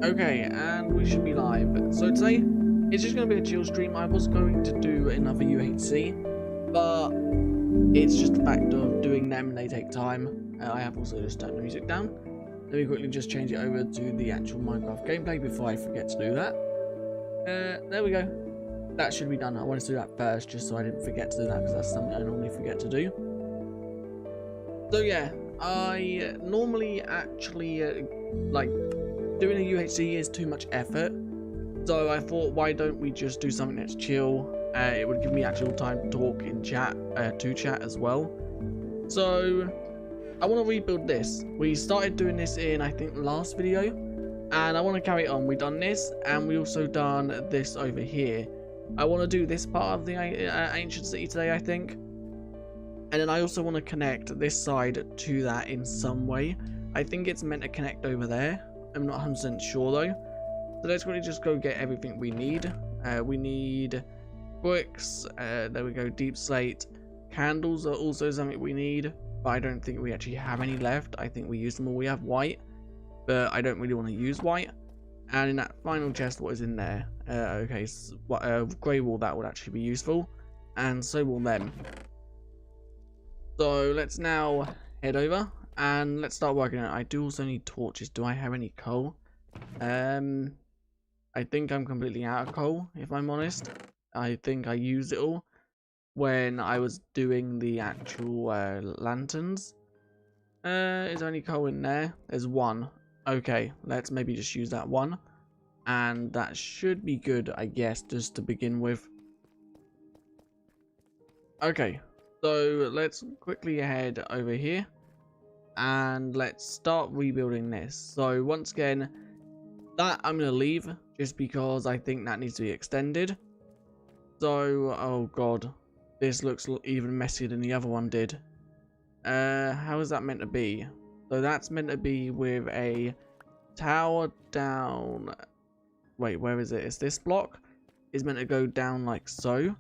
Okay, and we should be live. So today, it's just going to be a chill stream. I was going to do another UHC, but it's just a fact of doing them, they take time. I have also just turned the music down. Let me quickly just change it over to the actual Minecraft gameplay before I forget to do that. There we go. That should be done. I wanted to do that first, just so I didn't forget to do that, because that's something I normally forget to do. So yeah, I normally actually, doing a UHC is too much effort, so I thought, why don't we just do something that's chill? It would give me actual time to talk in chat, to chat as well. So I want to rebuild this. We started doing this in, I think, the last video, and I want to carry it on. We've done this, and we also done this over here. I want to do this part of the ancient city today, I think, and then I also want to connect this side to that in some way. I think it's meant to connect over there. I'm not 100% sure though. So let's really just go get everything we need. We need bricks. There we go. Deep slate. Candles are also something we need, but I don't think we actually have any left. I think we used them all. We have white, but I don't really want to use white. And in that final chest, what is in there? Okay, so, grey wool, that would actually be useful, and so will them. So let's now head over and let's start working on it. I do also need torches. Do I have any coal? I think I'm completely out of coal, if I'm honest. I think I used it all when I was doing the actual lanterns. Is there any coal in there? There's one. Okay, let's maybe just use that one, and that should be good, I guess, just to begin with. Okay, so let's quickly head over here and let's start rebuilding this. So once again, that I'm gonna leave just because I think that needs to be extended. So, oh god, this looks even messier than the other one did. How is that meant to be? So that's meant to be with a tower down. Wait, where is it? It's this block is meant to go down like so.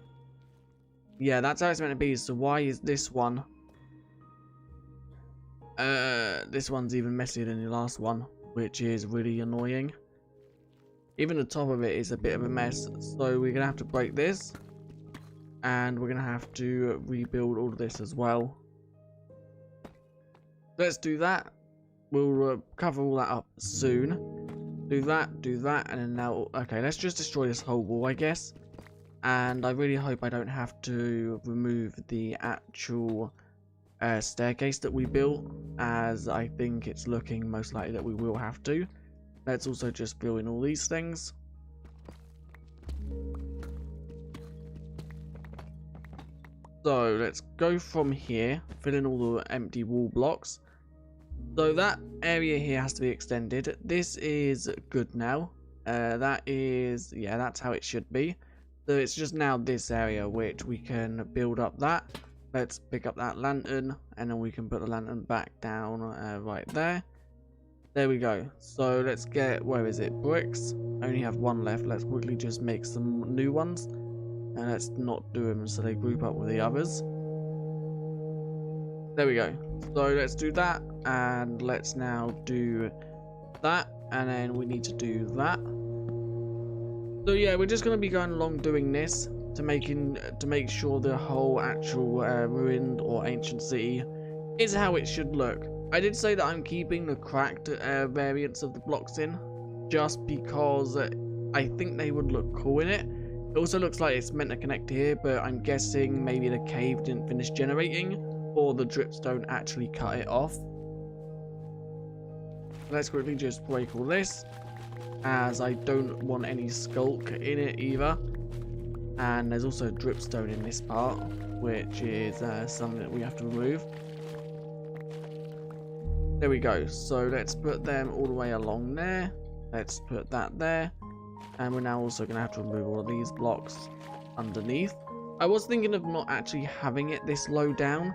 Yeah, that's how it's meant to be. So why is this one? This one's even messier than the last one, which is really annoying. Even the top of it is a bit of a mess. So we're gonna have to break this, and we're gonna have to rebuild all of this as well. Let's do that. We'll cover all that up soon. Do that, and then now, okay, let's just destroy this whole wall, I guess. And I really hope I don't have to remove the actual staircase that we built, as I think it's looking most likely that we will have to. Let's also just fill in all these things. So let's go from here, fill in all the empty wall blocks. So that area here has to be extended. This is good now. That is, yeah, that's how it should be. So it's just now this area which we can build up that. Let's pick up that lantern, and then we can put the lantern back down right there. There we go. So let's get, where is it? Bricks. I only have one left. Let's quickly just make some new ones. And let's not do them so they group up with the others. There we go. So let's do that, and let's now do that, and then we need to do that. So yeah, we're just going to be going along doing this to make sure the whole actual ruined or ancient city is how it should look. I did say that I'm keeping the cracked variants of the blocks in, just because I think they would look cool in it. It also looks like it's meant to connect here, but I'm guessing maybe the cave didn't finish generating, or the dripstone actually cut it off. Let's quickly just break all this, as I don't want any skulk in it either. And there's also dripstone in this part, which is something that we have to remove. There we go. So let's put them all the way along there. Let's put that there. And we're now also going to have to remove all of these blocks underneath. I was thinking of not actually having it this low down,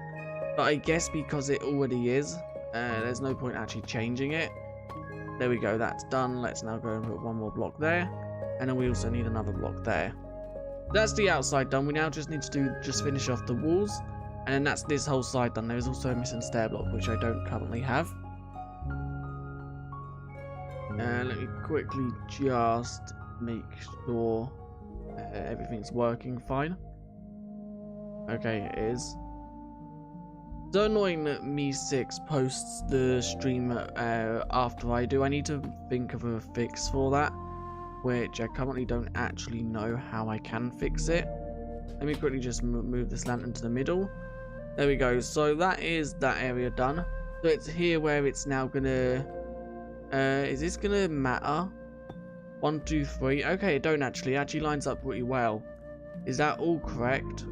but I guess because it already is, there's no point actually changing it. There we go, that's done. Let's now go and put one more block there, and then we also need another block there. That's the outside done. We now just need to finish off the walls, and then that's this whole side done. There's also a missing stair block, which I don't currently have. And let me quickly just make sure everything's working fine. Okay, it is. So annoying that Me6 posts the stream after I do. I need to think of a fix for that, which I currently don't actually know how I can fix it. Let me quickly just move this lantern to the middle. There we go. So that is that area done. So it's here where it's now gonna is this gonna matter? 1, 2, 3. Okay, it don't actually. It actually lines up pretty well. Is that all correct?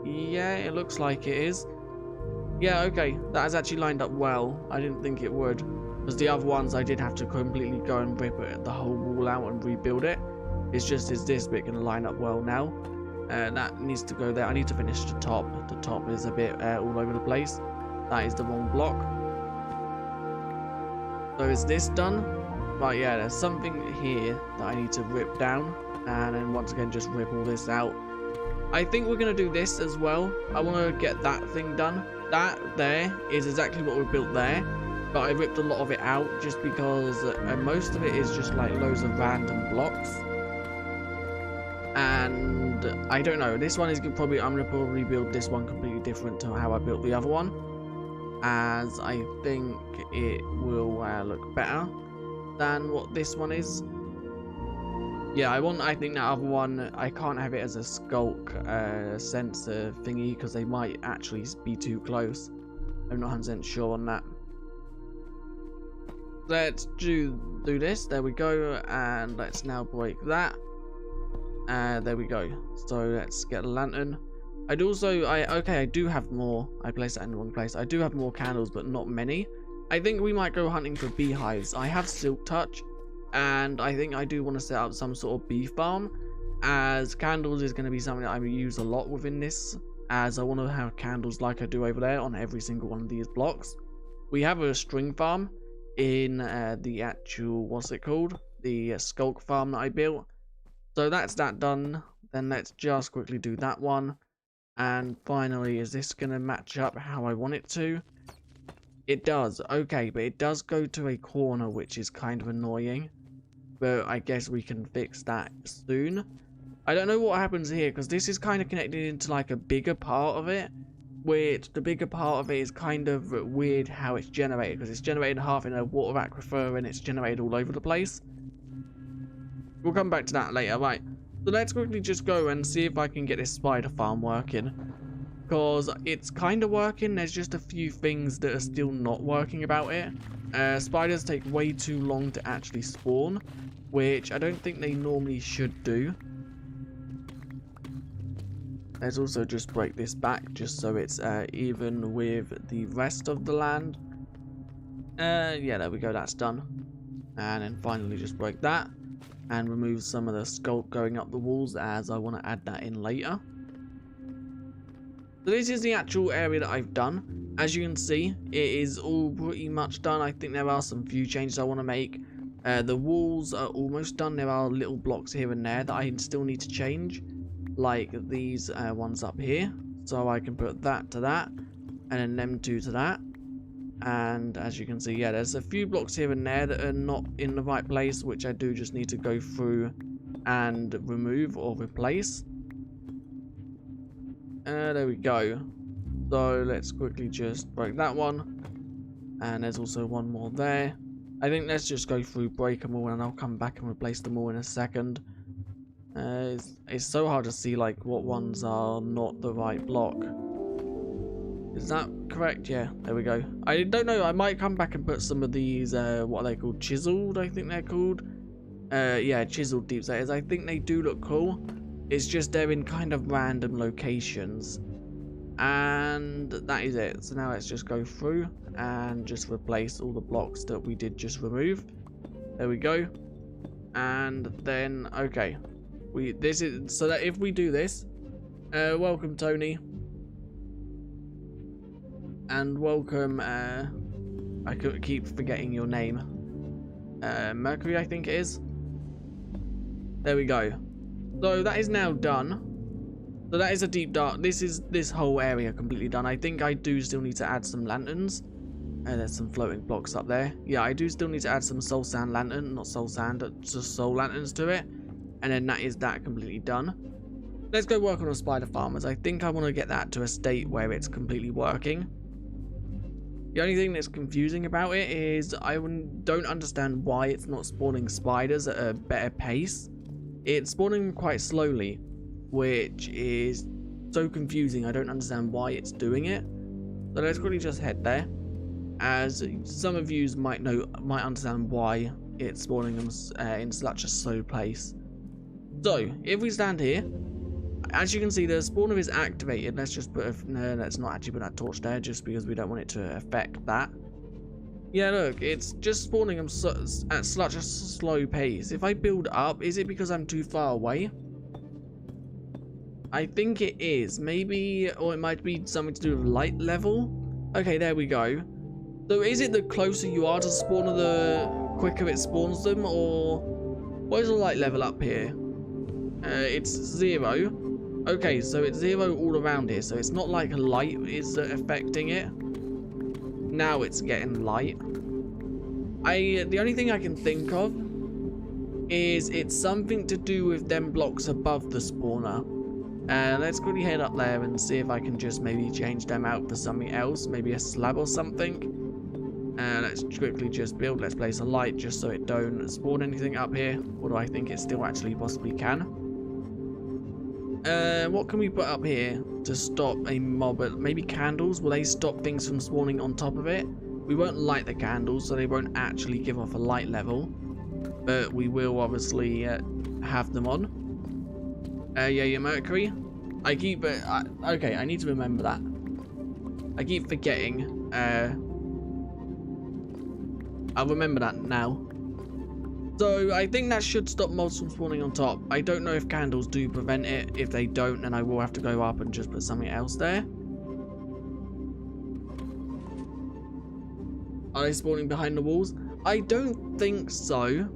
Yeah, it looks like it is. Yeah, okay. That has actually lined up well. I didn't think it would. Because the other ones I did have to completely go and rip the whole wall out and rebuild it. It's just, is this bit going to line up well now? That needs to go there. I need to finish the top. The top is a bit all over the place. That is the wrong block. So is this done? Right, yeah, there's something here that I need to rip down. And then once again, just rip all this out. I think we're going to do this as well. I want to get that thing done. That there is exactly what we built there. But I ripped a lot of it out just because most of it is just like loads of random blocks. And I don't know. This one is probably, I'm going to probably build this one completely different to how I built the other one, as I think it will look better than what this one is. Yeah, I think that other one, I can't have it as a skulk sensor thingy because they might actually be too close. I'm not 100% sure on that. Let's do this. There we go. And let's now break that. There we go. So let's get a lantern. I do have more. I placed that in the wrong place. I do have more candles, but not many. I think we might go hunting for beehives. I have silk touch, and I think I do want to set up some sort of bee farm, as candles is going to be something that I use a lot within this, as I want to have candles like I do over there on every single one of these blocks. We have a string farm in the actual, what's it called? The skulk farm that I built. So that's that done. Then let's just quickly do that one. And finally, is this going to match up how I want it to? It does. Okay, but it does go to a corner, which is kind of annoying. but I guess we can fix that soon. I don't know what happens here, because this is kind of connected into like a bigger part of it, which the bigger part of it is kind of weird how it's generated, because it's generated half in a water aquifer and it's generated all over the place. We'll come back to that later, right? So let's quickly just go and see if I can get this spider farm working, because it's kind of working. There's just a few things that are still not working about it. Spiders take way too long to actually spawn, which I don't think they normally should do. Let's also just break this back just so it's even with the rest of the land. Yeah, there we go, that's done. And then finally just break that and remove some of the sculpt going up the walls, as I want to add that in later. So this is the actual area that I've done. As you can see, it is all pretty much done. I think there are some few changes I want to make. The walls are almost done. There are little blocks here and there that I still need to change, like these ones up here, so I can put that to that and then them two to that. And as you can see, yeah, there's a few blocks here and there that are not in the right place, which I do just need to go through and remove or replace. There we go. So let's quickly just break that one, and there's also one more there. I think let's just go through, break them all, and I'll come back and replace them all in a second. It's so hard to see like what ones are not the right block. Is that correct? Yeah, there we go. I don't know, I might come back and put some of these what are they called, chiseled, I think they're called. Yeah, chiseled deep setters. I think they do look cool. It's just they're in kind of random locations, and that is it. So now let's just go through and just replace all the blocks that we did just remove. There we go. And then okay, this is so that if we do this, welcome Tony, and welcome I could keep forgetting your name, Mercury I think it is. There we go. So that is now done. So that is a deep dark. This is this whole area completely done. I think I do still need to add some lanterns. There's some floating blocks up there. Yeah, I do still need to add some soul sand lantern, not soul sand, just soul lanterns to it. And then that is that completely done. Let's go work on a spider farmers. I think I want to get that to a state where it's completely working. The only thing that's confusing about it is I don't understand why it's not spawning spiders at a better pace. It's spawning them quite slowly, which is so confusing. I don't understand why it's doing it. So let's quickly just head there, as some of you might understand why it's spawning them in such a slow pace. So if we stand here, as you can see, the spawner is activated. Let's just put no, let's not actually put that torch there, just because we don't want it to affect that. Yeah, look, it's just spawning them at such a slow pace. If I build up, is it because I'm too far away? I think it is. Maybe, or it might be something to do with light level. Okay, there we go. So is it the closer you are to the spawner, the quicker it spawns them, or what is the light level up here? It's 0. Okay, so it's 0 all around here, so it's not like light is affecting it. Now it's getting light. The only thing I can think of is it's something to do with them blocks above the spawner. Let's quickly head up there and see if I can just maybe change them out for something else, maybe a slab or something. Let's quickly just build. Let's place a light just so it don't spawn anything up here. Although I think it still actually possibly can. What can we put up here to stop a mob? Maybe candles? Will they stop things from spawning on top of it? We won't light the candles, so they won't actually give off a light level. But we will obviously have them on. Yeah, your Mercury. I keep okay, I need to remember that. I keep forgetting. I'll remember that now. So I think that should stop mobs from spawning on top. I don't know if candles do prevent it. If they don't, then I will have to go up and just put something else there. Are they spawning behind the walls? I don't think so.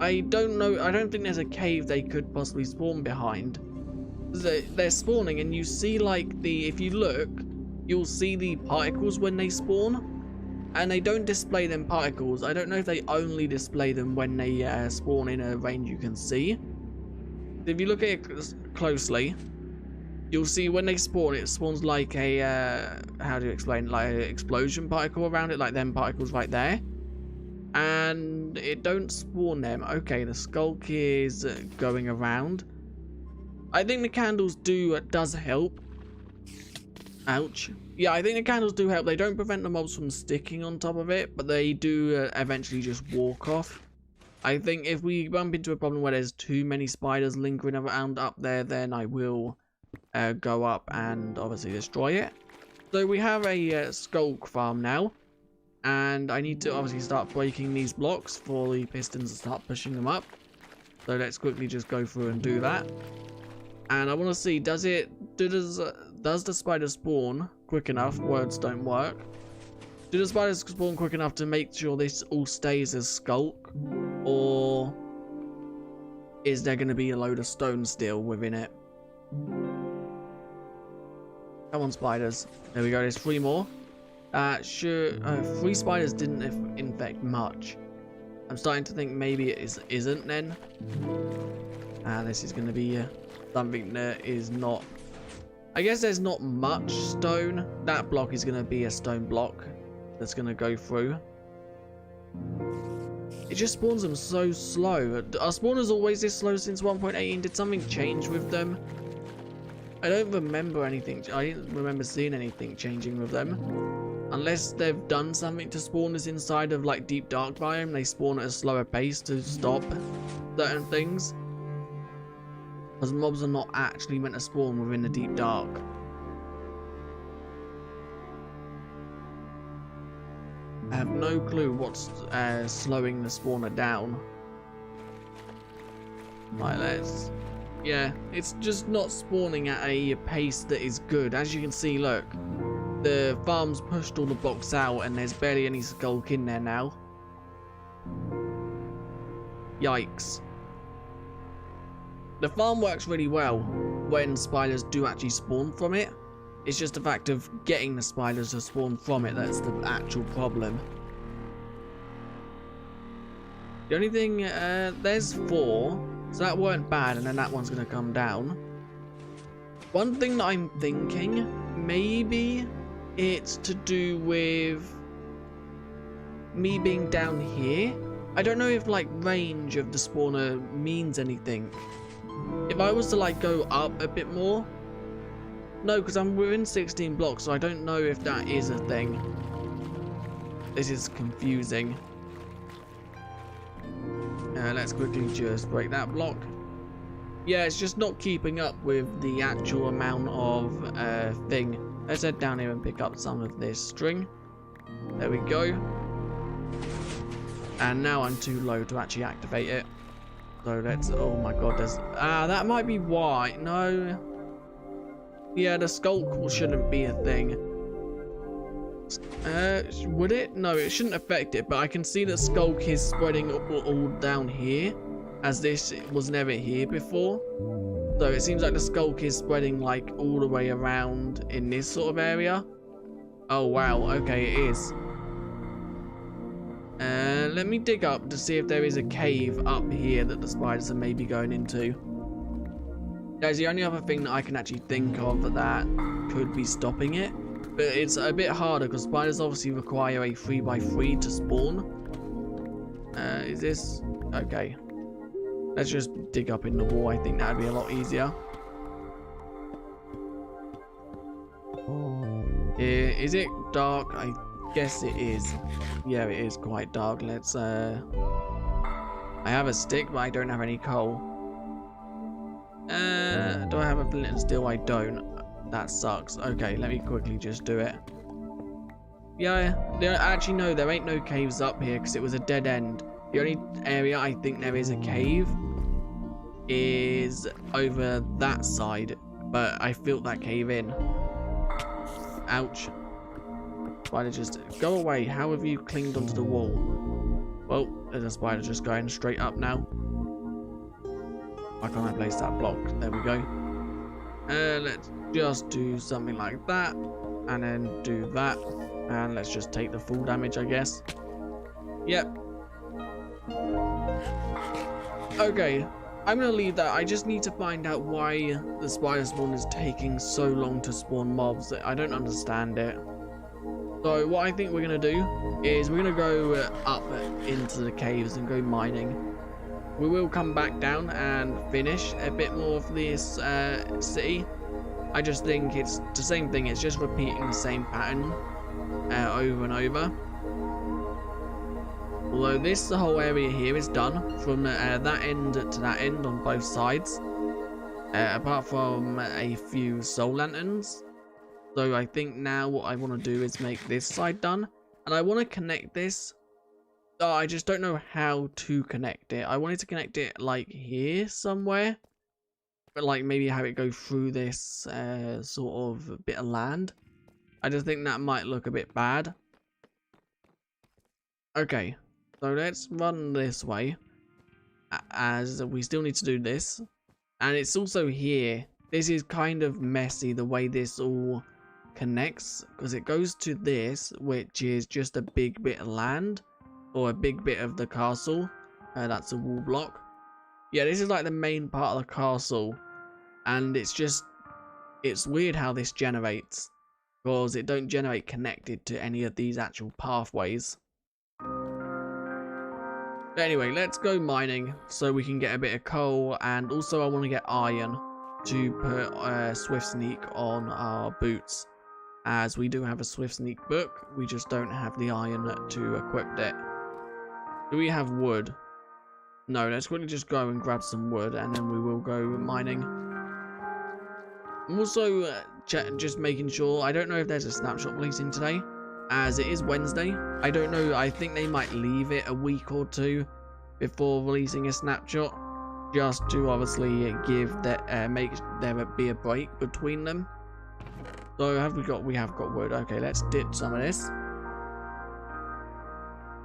I don't know. I don't think there's a cave they could possibly spawn behind. They're spawning, and you see like if you look, you'll see the particles when they spawn. and they don't display them particles. I don't know if they only display them when they spawn in a range you can see. If you look at it closely, you'll see when they spawn, it spawns like a, how do you explain, like an explosion particle around it, like them particles right there. And it don't spawn them. Okay, the skulk is going around. I think the candles does help. Ouch. Yeah, I think the candles do help. They don't prevent the mobs from sticking on top of it, but they do eventually just walk off. I think if we bump into a problem where there's too many spiders lingering around up there, then I will go up and obviously destroy it. So we have a skulk farm now, and I need to obviously start breaking these blocks for the pistons to start pushing them up. So let's quickly just go through and do that. And I want to see, does the spider spawn quick enough? Words don't work. Do the spiders spawn quick enough to make sure this all stays as skulk? Or is there going to be a load of stone still within it? Come on, spiders. There we go, there's 3 more. Sure, 3 spiders didn't infect much. I'm starting to think maybe it isn't then. This is going to be something that is not... I guess there's not much stone. That block is going to be a stone block that's going to go through. It just spawns them so slow. Are spawners always this slow since 1.18? Did something change with them? I don't remember anything. I didn't remember seeing anything changing with them. Unless they've done something to spawners inside of like deep dark biome. They spawn at a slower pace to stop certain things. Because mobs are not actually meant to spawn within the deep dark. I have no clue what's slowing the spawner down. Right, let's... Yeah, it's just not spawning at a pace that is good. As you can see, look. The farm's pushed all the blocks out and there's barely any skulk in there now. Yikes. The farm works really well when spiders do actually spawn from it. It's just the fact of getting the spiders to spawn from it that's the actual problem. The only thing, there's 4, so that weren't bad, and then that one's going to come down. One thing that I'm thinking, maybe it's to do with me being down here. I don't know if like range of the spawner means anything. If I was to like go up a bit more, no, because I'm within 16 blocks, so I don't know if that is a thing. This is confusing. Let's quickly just break that block. Yeah, it's just not keeping up with the actual amount of thing. Let's head down here and pick up some of this string. There we go. And now I'm too low to actually activate it. So let's... Oh my god, there's... that might be why. No. Yeah, the skulk shouldn't be a thing. Would it? No, it shouldn't affect it, but I can see that skulk is spreading all down here, as this was never here before. So it seems like the skulk is spreading like all the way around in this sort of area. Oh wow, okay, it is. Let me dig up to see if there is a cave up here that the spiders are maybe going into. That's the only other thing that I can actually think of that could be stopping it. But it's a bit harder because spiders obviously require a 3x3 to spawn. Is this... Okay. Let's just dig up in the wall. I think that'd be a lot easier. Is it dark? I guess it is. Yeah, it is quite dark. Let's... I have a stick, but I don't have any coal. Do I have a flint and steel? I don't. That sucks. Okay, let me quickly just do it. Yeah, actually no, there ain't no caves up here because it was a dead end. The only area I think there is a cave is over that side, but I filled that cave in. Ouch. Spider, just go away. How have you clinged onto the wall? Well, there's a spider just going straight up now. Why can't I place that block? There we go. Let's just do something like that, and then do that, And let's just take the full damage, I guess. Yep. Okay, I'm gonna leave that. I just need to find out why the spider spawn is taking so long to spawn mobs. I don't understand it. So what I think we're gonna do is we're gonna go up into the caves and go mining. We will come back down and finish a bit more of this city. I just think it's the same thing. It's just repeating the same pattern over and over. Although the whole area here is done from that end to that end on both sides, apart from a few soul lanterns. So I think now what I want to do is make this side done, and I want to connect this. Oh, I just don't know how to connect it. I wanted to connect it like here somewhere, but like maybe have it go through this sort of bit of land. I just think that might look a bit bad. Okay, so let's run this way, as we still need to do this. And it's also here. This is kind of messy the way this all connects, because it goes to this, which is just a big bit of land, or a big bit of the castle. That's a wall block. Yeah, this is like the main part of the castle, and it's weird how this generates, because it don't generate connected to any of these actual pathways. But anyway, let's go mining so we can get a bit of coal, and also I want to get iron to put Swift Sneak on our boots, as we do have a Swift Sneak book. We just don't have the iron to equip it. Do we have wood? No, let's quickly just go and grab some wood, and then we will go mining. I'm also just making sure, I don't know if there's a snapshot releasing today, as it is Wednesday. I don't know, I think they might leave it a week or two before releasing a snapshot, just to obviously give that make there be a break between them. So we have got wood. Okay, let's ditch some of this.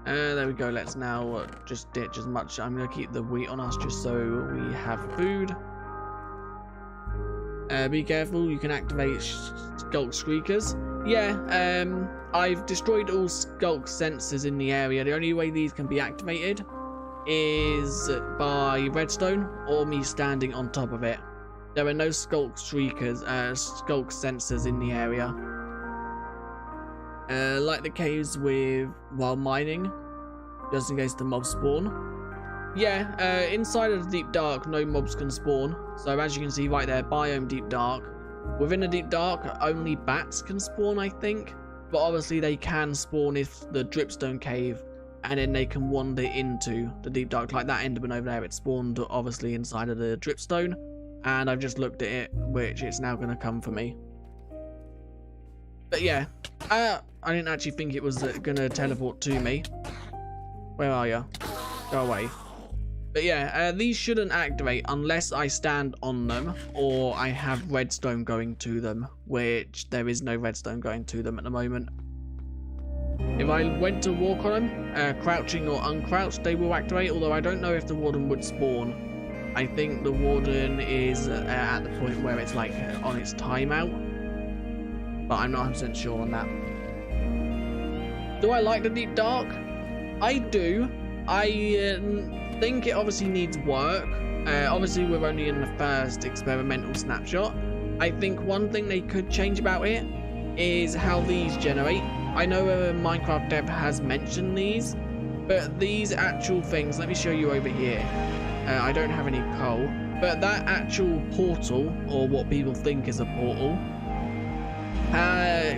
There we go. Let's now just ditch as much. I'm gonna keep the wheat on us just so we have food. Be careful, you can activate skulk streakers. Yeah, I've destroyed all skulk sensors in the area. The only way these can be activated is by redstone or me standing on top of it. There are no skulk streakers, skulk sensors in the area. Like the caves while mining, just in case the mobs spawn. Yeah, inside of the deep dark, no mobs can spawn. So as you can see right there, biome deep dark. Within the deep dark, only bats can spawn, I think. But obviously they can spawn if the dripstone cave, and then they can wander into the deep dark. Like that enderman over there, it spawned obviously inside of the dripstone. And I've just looked at it, which it's now going to come for me. But yeah, I didn't actually think it was going to teleport to me. Where are you? Go away. But yeah, these shouldn't activate unless I stand on them or I have redstone going to them, which there is no redstone going to them at the moment. If I went to walk on them, crouching or uncrouched, they will activate, although I don't know if the Warden would spawn. I think the Warden is at the point where it's like on its timeout, but I'm not 100% sure on that. Do I like the deep dark? I do. I think it obviously needs work. Obviously we're only in the first experimental snapshot. I think one thing they could change about it is how these generate. I know Minecraft Dev has mentioned these, but these actual things, let me show you over here. I don't have any coal, but that actual portal, or what people think is a portal,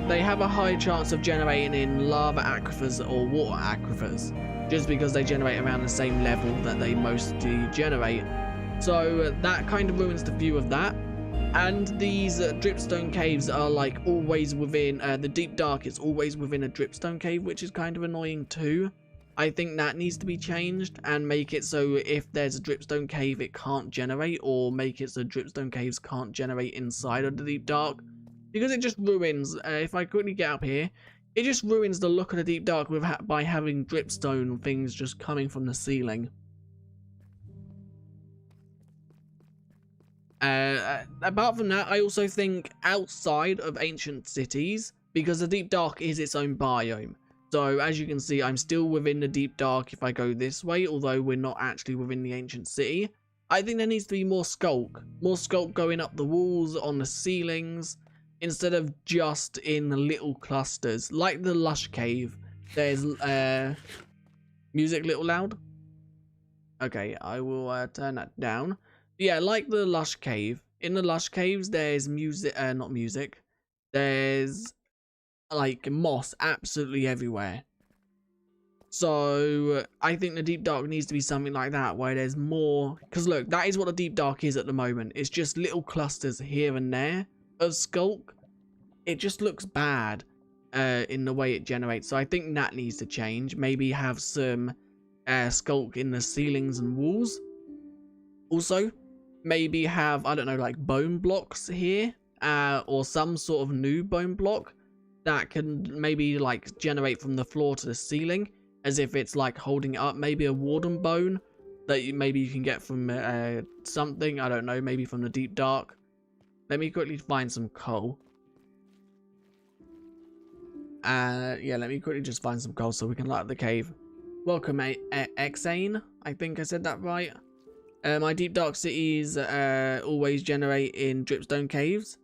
they have a high chance of generating in lava aquifers or water aquifers, just because they generate around the same level that they mostly generate. So that kind of ruins the view of that. And these dripstone caves are like always within, the deep dark is always within a dripstone cave, which is kind of annoying too. I think that needs to be changed and make it so if there's a dripstone cave it can't generate, or make it so dripstone caves can't generate inside of the deep dark, because it just ruins, if I quickly get up here, it just ruins the look of the deep dark by having dripstone things just coming from the ceiling. Apart from that, I also think outside of ancient cities, because the deep dark is its own biome. So as you can see, I'm still within the deep dark if I go this way, although we're not actually within the ancient city. I think there needs to be more skulk going up the walls, on the ceilings, instead of just in little clusters, like the lush cave. There's music a little loud. Okay, I will turn that down. Yeah, like the lush cave. In the lush caves, there's music, not music. There's like moss absolutely everywhere. So I think the deep dark needs to be something like that, where there's more, because look, that is what the deep dark is at the moment. It's just little clusters here and there of skulk. It just looks bad in the way it generates. So I think that needs to change. Maybe have some skulk in the ceilings and walls. Also, maybe have, I don't know, like bone blocks here, or some sort of new bone block that can maybe like generate from the floor to the ceiling, as if it's like holding it up. Maybe a Warden bone that maybe you can get from something, I don't know, maybe from the deep dark. Let me quickly find some coal. Yeah, let me quickly just find some coal so we can light up the cave. Welcome, Exane. I think I said that right. My deep dark cities always generate in dripstone caves.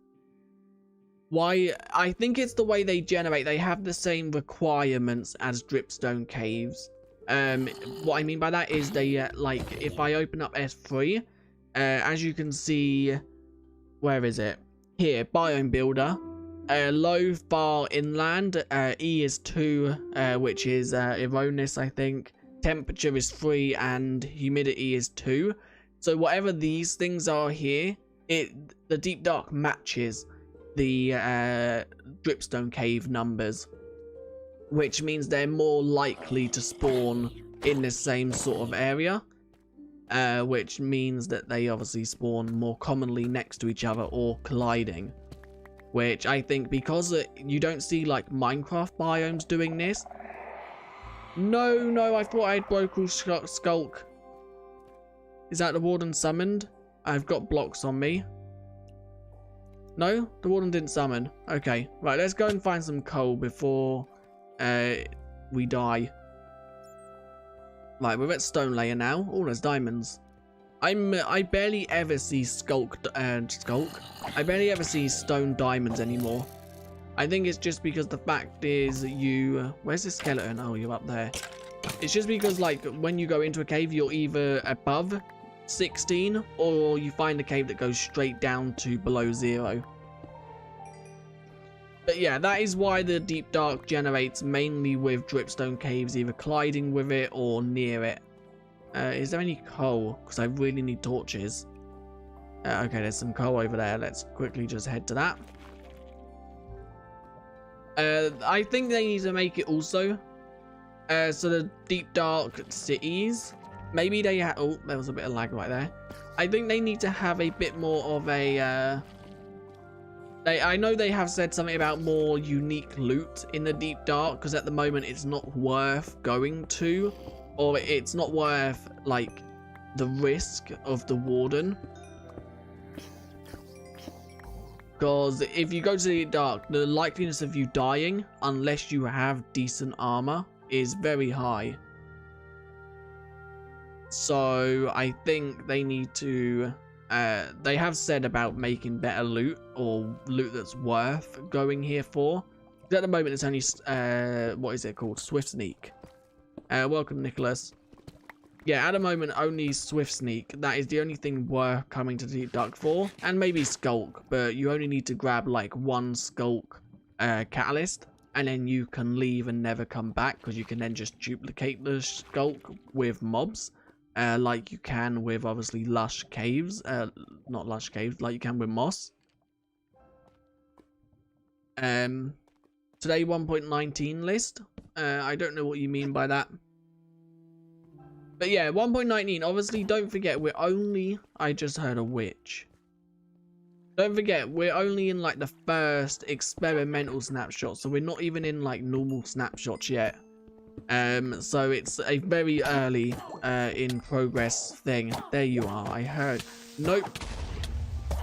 Why? I think it's the way they generate. They have the same requirements as dripstone caves. What I mean by that is they like, if I open up S3, as you can see, where is it? Here, biome builder. Low, far inland. E is 2, which is erroneous, I think. Temperature is 3 and humidity is 2. So whatever these things are here, the deep dark matches the dripstone cave numbers, which means they're more likely to spawn in the same sort of area, which means that they obviously spawn more commonly next to each other or colliding, which I think, because you don't see like Minecraft biomes doing this. No, I thought I had broken skulk. Is that the Warden summoned? I've got blocks on me. No, the Warden didn't summon. Okay, right, let's go and find some coal before we die. Right, we're at stone layer now. Oh, there's diamonds. I barely ever see I barely ever see stone diamonds anymore. I think it's just because the fact is where's the skeleton? Oh, you're up there. It's just because, like, when you go into a cave, you're either above 16 or you find a cave that goes straight down to below 0. But yeah, that is why the deep dark generates mainly with dripstone caves, either colliding with it or near it. Is there any coal? Because I really need torches. Okay, there's some coal over there. Let's quickly just head to that. I think they need to make it also so the deep dark cities, maybe they have, oh, there was a bit of lag right there. I think they need to have a bit more of a I know they have said something about more unique loot in the deep dark, because at the moment it's not worth going to, or it's not worth like the risk of the Warden. Because if you go to the dark, the likeliness of you dying, unless you have decent armor, is very high. So I think they need to, they have said about making better loot, or loot that's worth going here for. At the moment it's only, what is it called? Swift Sneak. Welcome, Nicholas. Yeah, at the moment, only Swift Sneak. That is the only thing worth coming to Deep Dark for. And maybe Skulk, but you only need to grab like 1 Skulk catalyst. And then you can leave and never come back, because you can then just duplicate the Skulk with mobs. Like you can with, obviously, Lush Caves. Not Lush Caves, like you can with Moss. Today 1.19 list. I don't know what you mean by that. But yeah, 1.19, obviously, don't forget, we're only... I just heard a witch. Don't forget, we're only in, like, the first experimental snapshot, so we're not even in, like, normal snapshots yet. So it's a very early, in progress thing. There you are, I heard. Nope.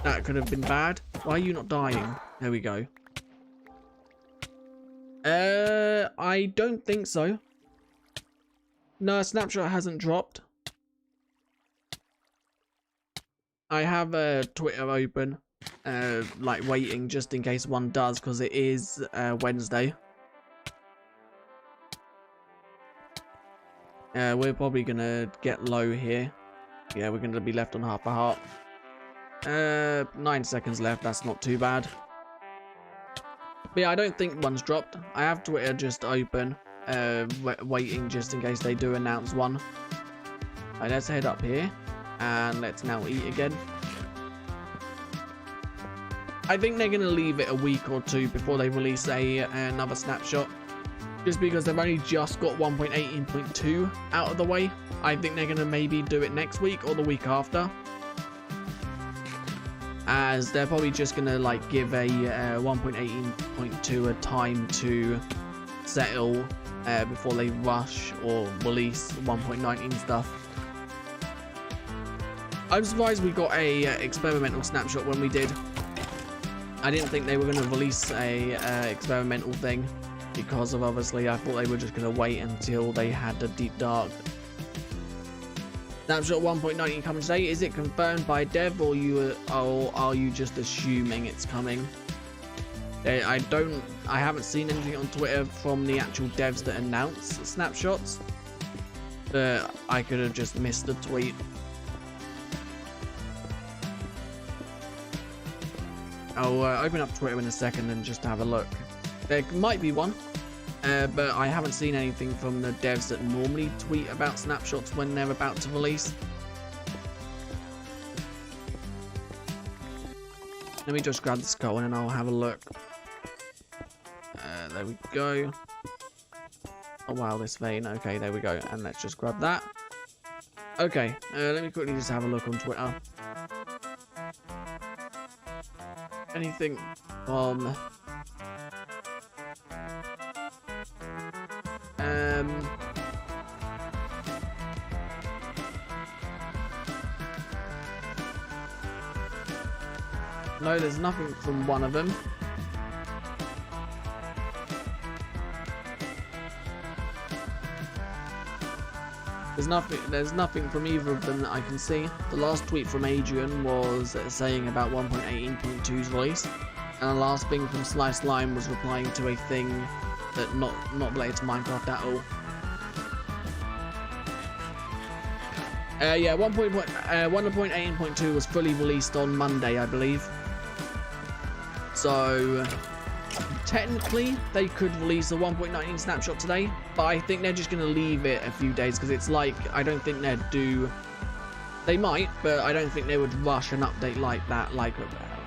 That could have been bad. Why are you not dying? There we go. I don't think so. No, Snapshot hasn't dropped. I have Twitter open, like waiting just in case one does, because it is Wednesday. We're probably gonna get low here. Yeah, we're gonna be left on half a heart. 9 seconds left, that's not too bad. But yeah, I don't think one's dropped. I have Twitter just open, waiting just in case they do announce one. Right, let's head up here, and let's now eat again. I think they're gonna leave it a week or two before they release another snapshot. Just because they've only just got 1.18.2 out of the way. I think they're gonna maybe do it next week or the week after. As they're probably just gonna like give a 1.18.2 a time to settle before they rush or release 1.19 stuff. I'm surprised we got a experimental snapshot when we did. I didn't think they were gonna release a experimental thing because of obviously I thought they were just gonna wait until they had the deep dark. Snapshot 1.19 coming today. Is it confirmed by dev or are you just assuming it's coming? I haven't seen anything on Twitter from the actual devs that announce snapshots. But I could have just missed the tweet. I'll open up Twitter in a second and just have a look. There might be one. But I haven't seen anything from the devs that normally tweet about snapshots when they're about to release. Let me just grab this code and I'll have a look. There we go. Oh wow, this vein. Okay, there we go. And let's just grab that. Okay, let me quickly just have a look on Twitter. Anything from... No, there's nothing from one of them. There's nothing from either of them that I can see. The last tweet from Adrian was saying about 1.18.2's release, and the last thing from Slice Lime was replying to a thing that not related to Minecraft at all. Yeah, 1.18.2 was fully released on Monday, I believe. So technically they could release a 1.19 snapshot today, but I think they're just going to leave it a few days because it's like, I don't think they'd do... They might, but I don't think they would rush an update like that, like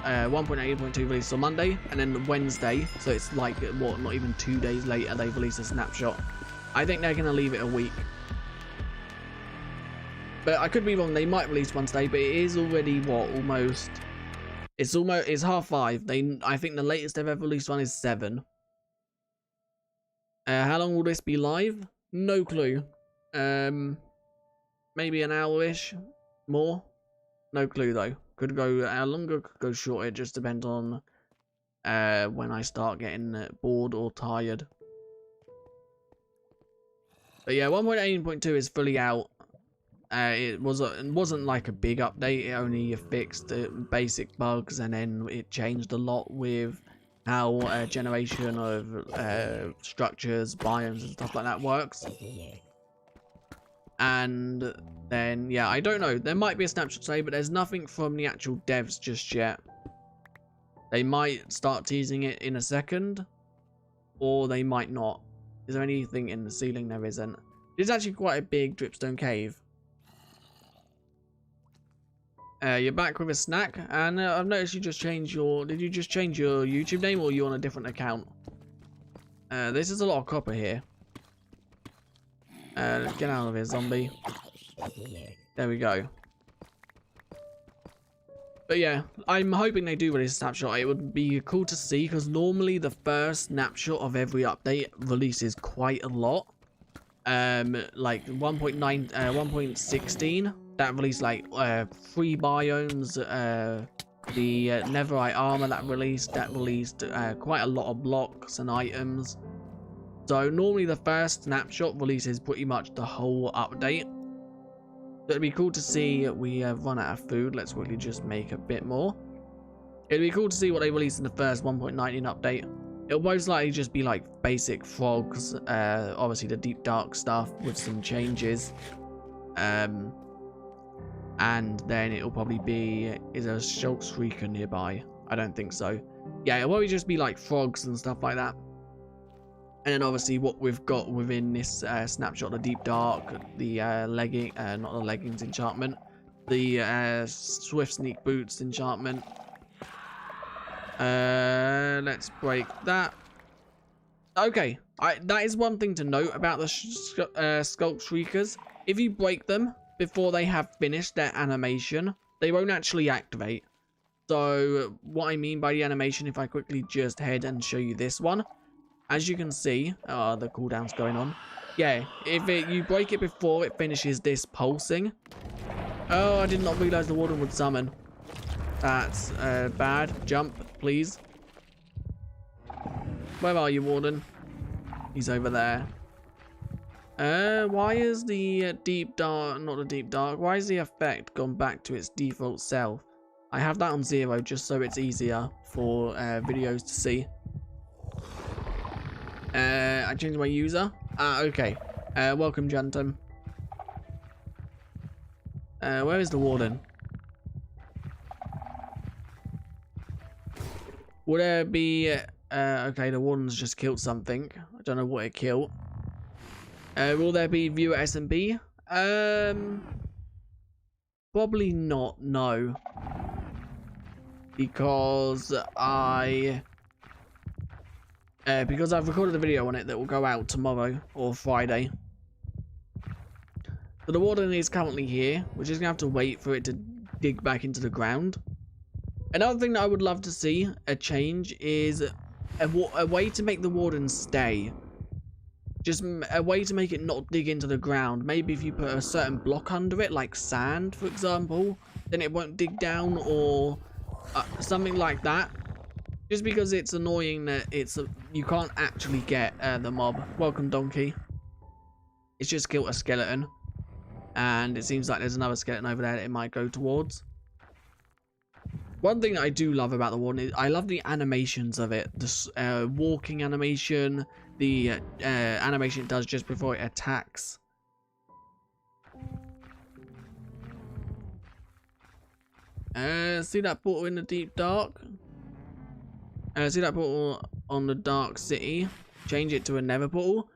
1.18.2 released on Monday, and then Wednesday, so it's like, what, not even 2 days later they release a snapshot. I think they're going to leave it a week. But I could be wrong, they might release one today, but it is already, what, almost... It's 5:30. I think the latest they've ever released one is 7. How long will this be live? No clue. Maybe an hour-ish more. No clue though. Could go longer, could go shorter. It just depends on when I start getting bored or tired. But yeah, 1.18.2 is fully out. It wasn't like a big update. It only fixed basic bugs, and then it changed a lot with how generation of structures, biomes, and stuff like that works. And then, yeah, I don't know. There might be a snapshot today, but there's nothing from the actual devs just yet. They might start teasing it in a second, or they might not. Is there anything in the ceiling? There isn't. It's actually quite a big dripstone cave. You're back with a snack, and I've noticed you just changed your... Did you just change your YouTube name, or are you on a different account? This is a lot of copper here. Let's get out of here, zombie. There we go. But yeah, I'm hoping they do release a snapshot. It would be cool to see, because normally the first snapshot of every update releases quite a lot. Like 1.16, that released like 3 biomes. The netherite armor that released quite a lot of blocks and items. So normally the first snapshot releases pretty much the whole update. So it'd be cool to see we have run out of food. Let's quickly just make a bit more. It'd be cool to see what they released in the first 1.19 update. It'll most likely just be like basic frogs, obviously the deep dark stuff with some changes. And then it'll probably be, is there a Shulk Shrieker nearby? I don't think so. Yeah, it'll probably just be like frogs and stuff like that. And then obviously what we've got within this snapshot, the deep dark, the not the leggings enchantment, the swift sneak boots enchantment. Let's break that. Okay, that is one thing to note about the Shulk Shriekers. If you break them before they have finished their animation, they won't actually activate. So what I mean by the animation, if I quickly just head and show you this one, as you can see, the cooldown's going on. Yeah, if you break it before it finishes this pulsing. Oh, I did not realize the Warden would summon. That's bad. Jump, please. Where are you, Warden? He's over there. Why is the deep dark, not the deep dark, why is the effect gone back to its default self? I have that on 0 just so it's easier for videos to see. I changed my user. Okay. Welcome, Jantum. Where is the Warden? Would there be... okay, the Warden's just killed something. I don't know what it killed. Will there be viewer SMB? Probably not, no. Because I've recorded a video on it that will go out tomorrow or Friday. So the Warden is currently here. We're just going to have to wait for it to dig back into the ground. Another thing that I would love to see a change is a way to make the Warden stay. Just a way to make it not dig into the ground. Maybe if you put a certain block under it, like sand, for example, then it won't dig down, or something like that. Just because it's annoying that you can't actually get the mob. Welcome, Donkey. It's just killed a skeleton. And it seems like there's another skeleton over there that it might go towards. One thing that I do love about the Warden is I love the animations of it. The walking animation, the animation it does just before it attacks. See that portal in the deep dark? See that portal on the dark city? Change it to a nether portal?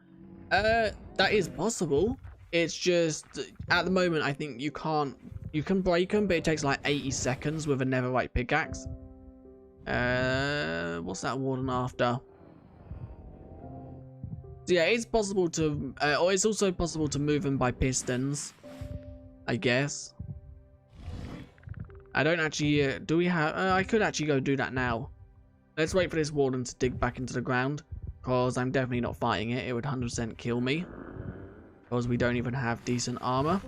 That is possible. It's just, at the moment, I think you can't. You can break them, but it takes like 80 seconds with a netherite pickaxe. What's that Warden after? So yeah, it's possible to, or it's also possible to move them by pistons, I guess. I don't actually, do we have, I could actually go do that now. Let's wait for this Warden to dig back into the ground, because I'm definitely not fighting it. It would 100% kill me, because we don't even have decent armor.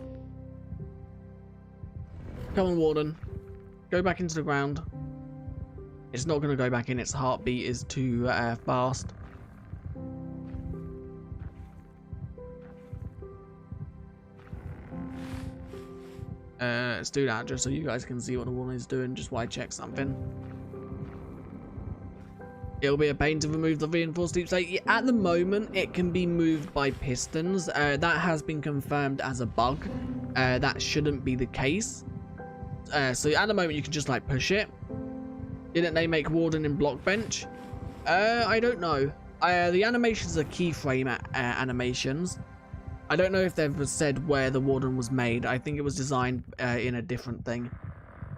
Come on, Warden. Go back into the ground. It's not going to go back in. Its heartbeat is too fast. Let's do that just so you guys can see what the Warden is doing, just while I check something. It'll be a pain to remove the reinforced deep slate. At the moment, it can be moved by pistons. That has been confirmed as a bug. That shouldn't be the case. So at the moment, you can just like push it. Didn't they make Warden in block bench? I don't know. The animations are keyframe animations. I don't know if they've said where the Warden was made. I think it was designed in a different thing.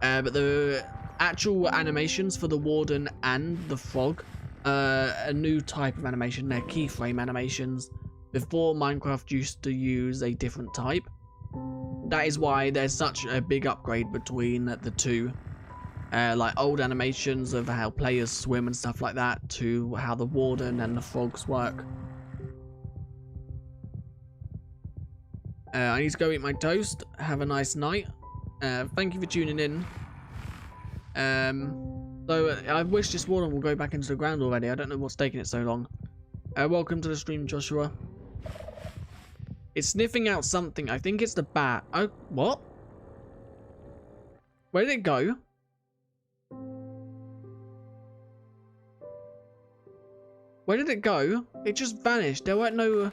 But the actual animations for the Warden and the frog, a new type of animation. They're keyframe animations. Before, Minecraft used to use a different type. That is why there's such a big upgrade between the two. Like old animations of how players swim and stuff like that, to how the Warden and the frogs work. I need to go eat my toast. Have a nice night. Thank you for tuning in. So I wish this Warden will go back into the ground already. I don't know what's taking it so long. Welcome to the stream, Joshua. It's sniffing out something. I think it's the bat. Oh, what? Where did it go? Where did it go? It just vanished. There weren't no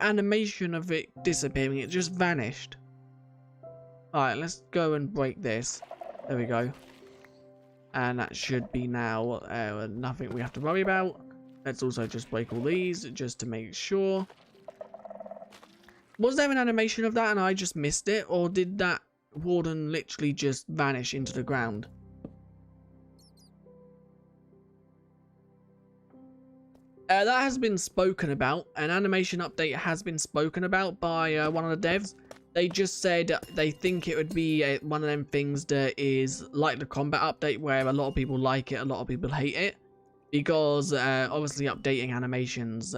animation of it disappearing. It just vanished. Alright, let's go and break this. There we go. And that should be now nothing we have to worry about. Let's also just break all these just to make sure. Was there an animation of that and I just missed it? Or did that Warden literally just vanish into the ground? That has been spoken about. An animation update has been spoken about by one of the devs. They just said they think it would be one of them things that is like the combat update where a lot of people like it, a lot of people hate it. Because obviously updating animations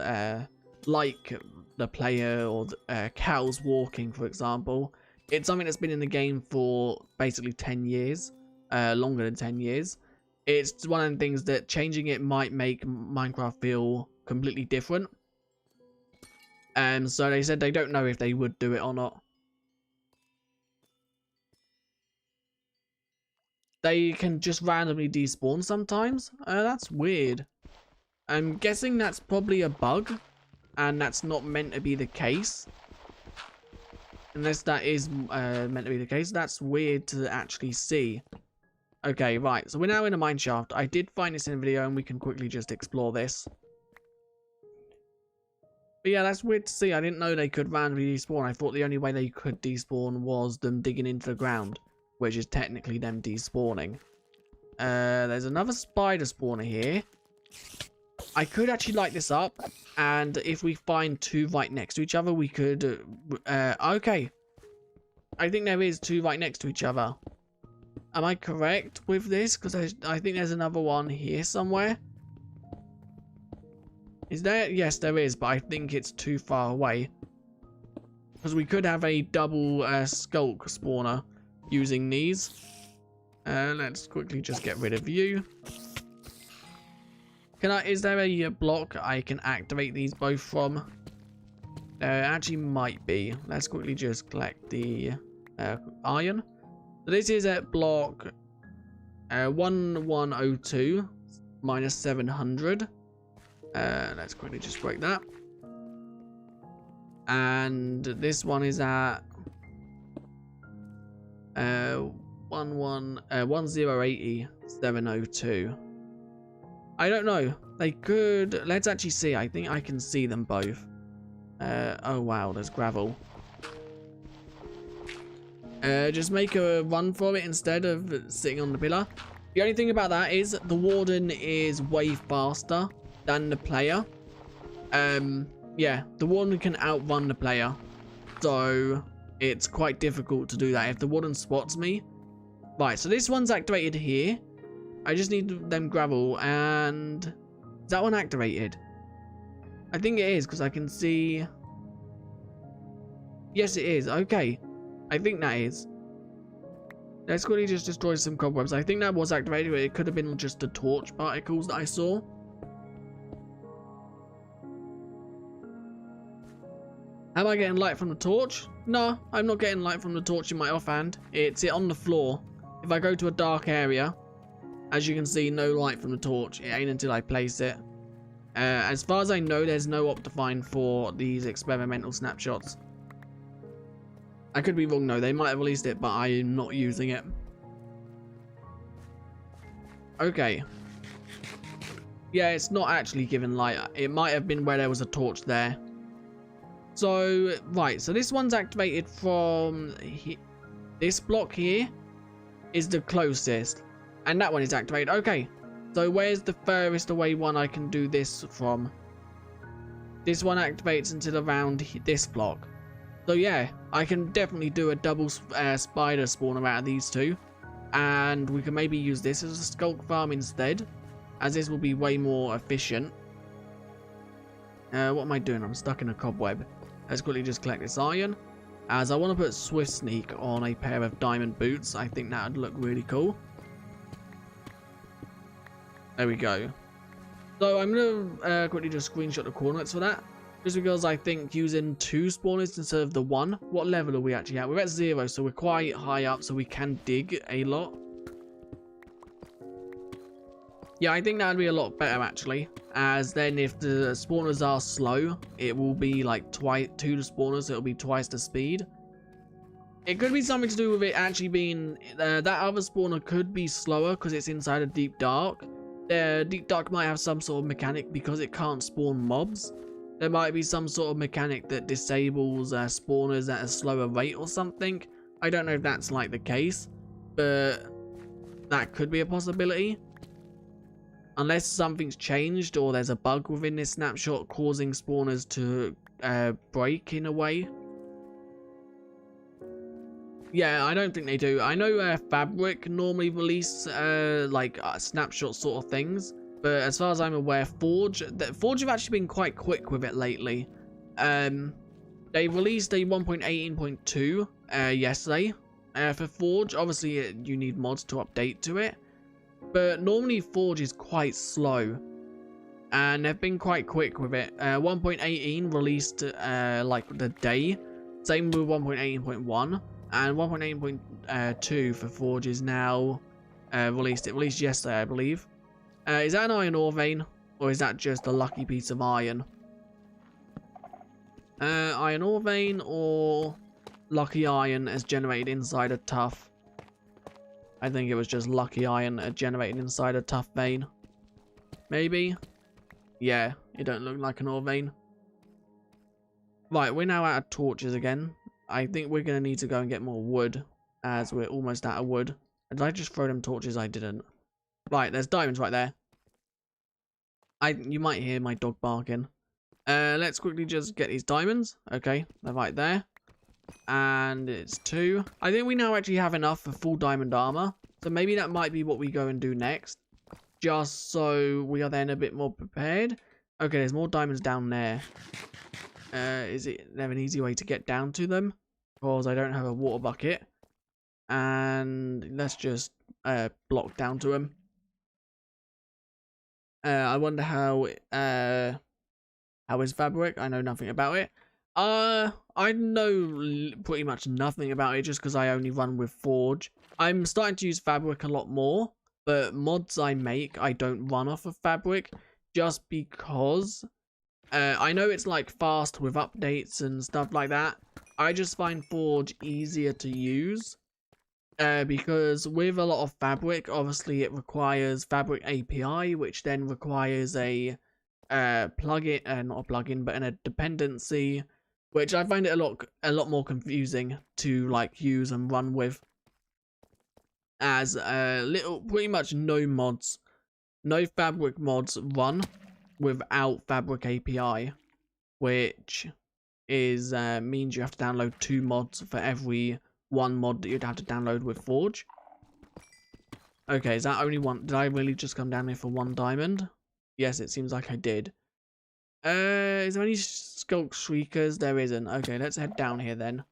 like the player or cows walking, for example, it's something that's been in the game for basically 10 years, longer than 10 years. It's one of the things that changing it might make Minecraft feel completely different. So they said they don't know if they would do it or not. They can just randomly despawn sometimes. That's weird. I'm guessing that's probably a bug. And that's not meant to be the case. Unless that is meant to be the case. That's weird to actually see. Okay, right. So we're now in a mineshaft. I did find this in a video and we can quickly just explore this. But yeah, that's weird to see. I didn't know they could randomly despawn. I thought the only way they could despawn was them digging into the ground. Which is technically them despawning. There's another spider spawner here. I could actually light this up. And if we find two right next to each other, we could... okay. I think there is two right next to each other. Am I correct with this? Because I think there's another one here somewhere. Is there? Yes, there is. But I think it's too far away. Because we could have a double skulk spawner. Using these. Let's quickly just get rid of you. Is there a block I can activate these both from? Actually might be. Let's quickly just collect the iron. So this is at block 1102 minus 700. Let's quickly just break that. And this one is at 1080 702. I don't know. They could. Let's actually see. I think I can see them both. Oh wow, there's gravel. Just make a run for it instead of sitting on the pillar. The only thing about that is the Warden is way faster than the player. Yeah, the Warden can outrun the player. So it's quite difficult to do that if the Warden spots me. Right, so this one's activated here. I just need them gravel, and is that one activated? I think it is because I can see. Yes, it is. Okay, I think that is. Let's quickly just destroy some cobwebs. I think that was activated, but it could have been just the torch particles that I saw. Am I getting light from the torch? No, I'm not getting light from the torch in my offhand. It's on the floor. If I go to a dark area, as you can see, no light from the torch. It ain't until I place it. As far as I know, there's no Optifine for these experimental snapshots. I could be wrong though. They might have released it, but I'm not using it. Okay. Yeah, it's not actually giving light. It might have been where there was a torch there. So, right, so this one's activated from this block here is the closest. And that one is activated. Okay, so where's the furthest away one I can do this from? This one activates until around this block. So yeah, I can definitely do a double spider spawner out of these two. And we can maybe use this as a skulk farm instead, as this will be way more efficient. What am I doing? I'm stuck in a cobweb. Let's quickly just collect this iron, as I want to put Swift Sneak on a pair of diamond boots. I think that would look really cool. There we go. So I'm gonna quickly just screenshot the coordinates for that, just because I think using 2 spawners instead of the 1. What level are we actually at? We're at 0, so we're quite high up, so we can dig a lot. Yeah, I think that'd be a lot better actually, as then if the spawners are slow, it will be like 2 spawners, so it'll be twice the speed. It could be something to do with it actually being, that other spawner could be slower because it's inside a deep dark. The deep dark might have some sort of mechanic because it can't spawn mobs. There might be some sort of mechanic that disables spawners at a slower rate or something. I don't know if that's like the case, but that could be a possibility. Unless something's changed or there's a bug within this snapshot causing spawners to break in a way. Yeah, I don't think they do. I know Fabric normally release like snapshot sort of things, but as far as I'm aware, Forge have actually been quite quick with it lately. They released a 1.18.2 yesterday for Forge. Obviously, you need mods to update to it. But normally Forge is quite slow, and they've been quite quick with it. 1.18 released like the day, same with 1.18.1, and 1.18.2 for Forge is now released. It released yesterday, I believe. Is that an iron ore vein, or is that just a lucky piece of iron? Iron ore vein or lucky iron as generated inside a tough. I think it was just lucky iron generated inside a tough vein. Maybe? Yeah, it don't look like an ore vein. Right, we're now out of torches again. I think we're going to need to go and get more wood, as we're almost out of wood. Did I just throw them torches? I didn't. Right, there's diamonds right there. You might hear my dog barking. Let's quickly just get these diamonds. Okay, they're right there. And it's 2. I think we now actually have enough for full diamond armor, so maybe that might be what we go and do next, just so we are then a bit more prepared. Okay, there's more diamonds down there. Is there an easy way to get down to them? Because I don't have a water bucket, and let's just block down to them. I wonder how is Fabric? I know nothing about it. I know pretty much nothing about it just because I only run with Forge. I'm starting to use Fabric a lot more, but mods I make, I don't run off of Fabric just because I know it's like fast with updates and stuff like that. I just find Forge easier to use because with a lot of Fabric, obviously it requires Fabric API, which then requires a plugin, not a plugin, but a dependency, which I find it a lot more confusing to like use and run with, as pretty much no Fabric mods run without Fabric API, which is means you have to download 2 mods for every 1 mod that you'd have to download with Forge. Okay, is that only one? Did I really just come down here for 1 diamond? Yes, it seems like I did. Is there any Skulk Shriekers? There isn't. Okay, let's head down here then.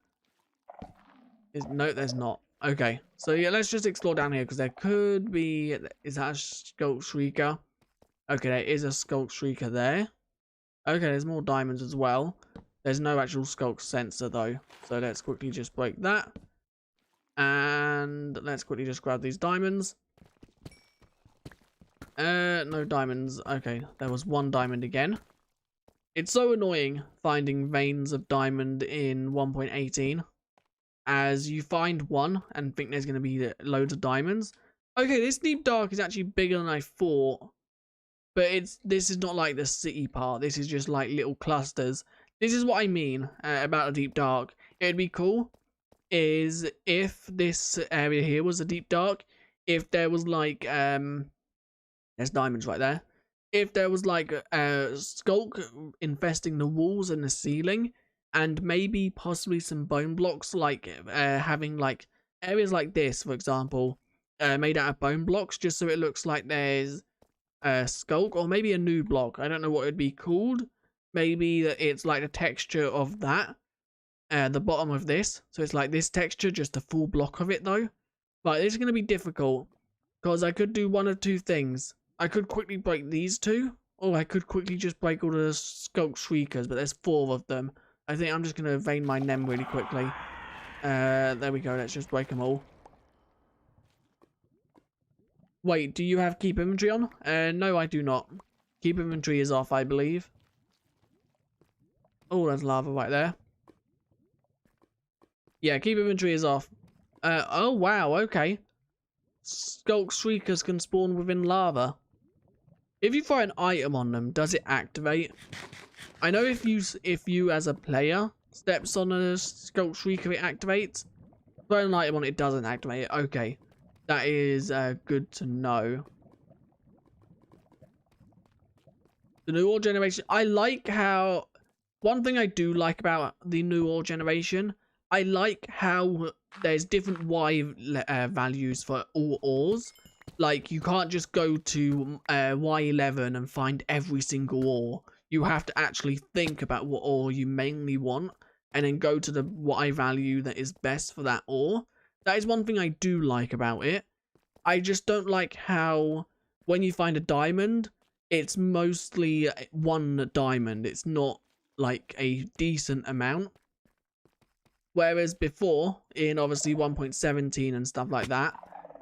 No, there's not. Okay, so yeah, let's just explore down here because there could be. Is that a Skulk Shrieker? Okay, there is a Skulk Shrieker there. Okay, there's more diamonds as well. There's no actual Skulk sensor though, so let's quickly just break that. And let's quickly just grab these diamonds. No diamonds. Okay, there was 1 diamond again. It's so annoying finding veins of diamond in 1.18, as you find 1 and think there's going to be loads of diamonds. Okay, this deep dark is actually bigger than I thought, but this is not like the city part. This is just like little clusters. This is what I mean about a deep dark. It'd be cool is if this area here was a deep dark, if there was like there's diamonds right there. If there was like a skulk infesting the walls and the ceiling, and maybe possibly some bone blocks, like having like areas like this, for example, made out of bone blocks, just so it looks like there's a skulk, or maybe a new block. I don't know what it'd be called. Maybe that it's like the texture of that, the bottom of this. So it's like this texture, just a full block of it though. But this is going to be difficult because I could do one of 2 things. I could quickly break these 2 Oh, I could quickly just break all the Skulk Shriekers, but there's 4 of them. I think I'm just going to vein my Nem really quickly. There we go. Let's just break them all. Wait, do you have keep inventory on? No, I do not. Keep inventory is off, I believe. Oh, there's lava right there. Yeah, keep inventory is off. Oh, wow, okay. Skulk Shriekers can spawn within lava. If you throw an item on them, does it activate? I know if you as a player steps on a Skulk Shrieker, it activates. Throw an item on it, doesn't activate it. Okay, that is good to know. The new ore generation. I like how... One thing I do like about the new ore generation, I like how there's different Y values for all ores. Like, you can't just go to Y11 and find every single ore. You have to actually think about what ore you mainly want, and then go to the Y value that is best for that ore. That is one thing I do like about it. I just don't like how, when you find a diamond, it's mostly 1 diamond. It's not like a decent amount. Whereas before, in obviously 1.17 and stuff like that,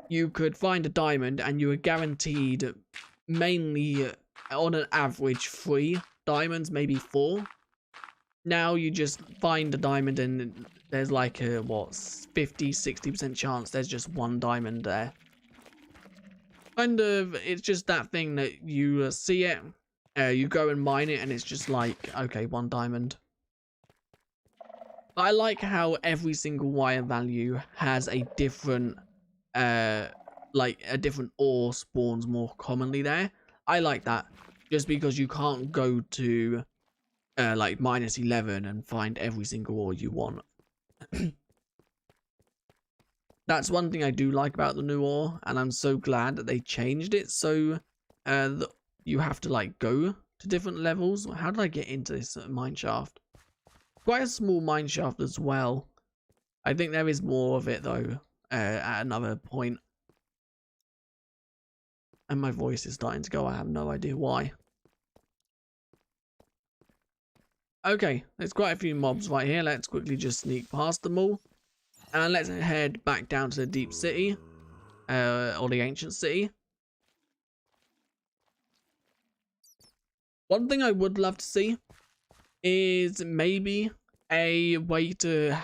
you could find a diamond and you were guaranteed mainly on an average 3 diamonds, maybe 4. Now you just find a diamond and there's like a, what, 50-60% chance there's just 1 diamond there. Kind of, it's just that thing that you see it, you go and mine it and it's just like, okay, 1 diamond. I like how every single wire value has a different, like a different ore spawns more commonly there. I like that, just because you can't go to like -11 and find every single ore you want. That's one thing I do like about the new ore, and I'm so glad that they changed it so that you have to like go to different levels. How did I get into this mine shaft? Quite a small mine shaft as well. I think there is more of it though at another point. And my voice is starting to go. I have no idea why. Okay, there's quite a few mobs right here. Let's quickly just sneak past them all. And let's head back down to the deep city. Or the ancient city. One thing I would love to see is maybe a way to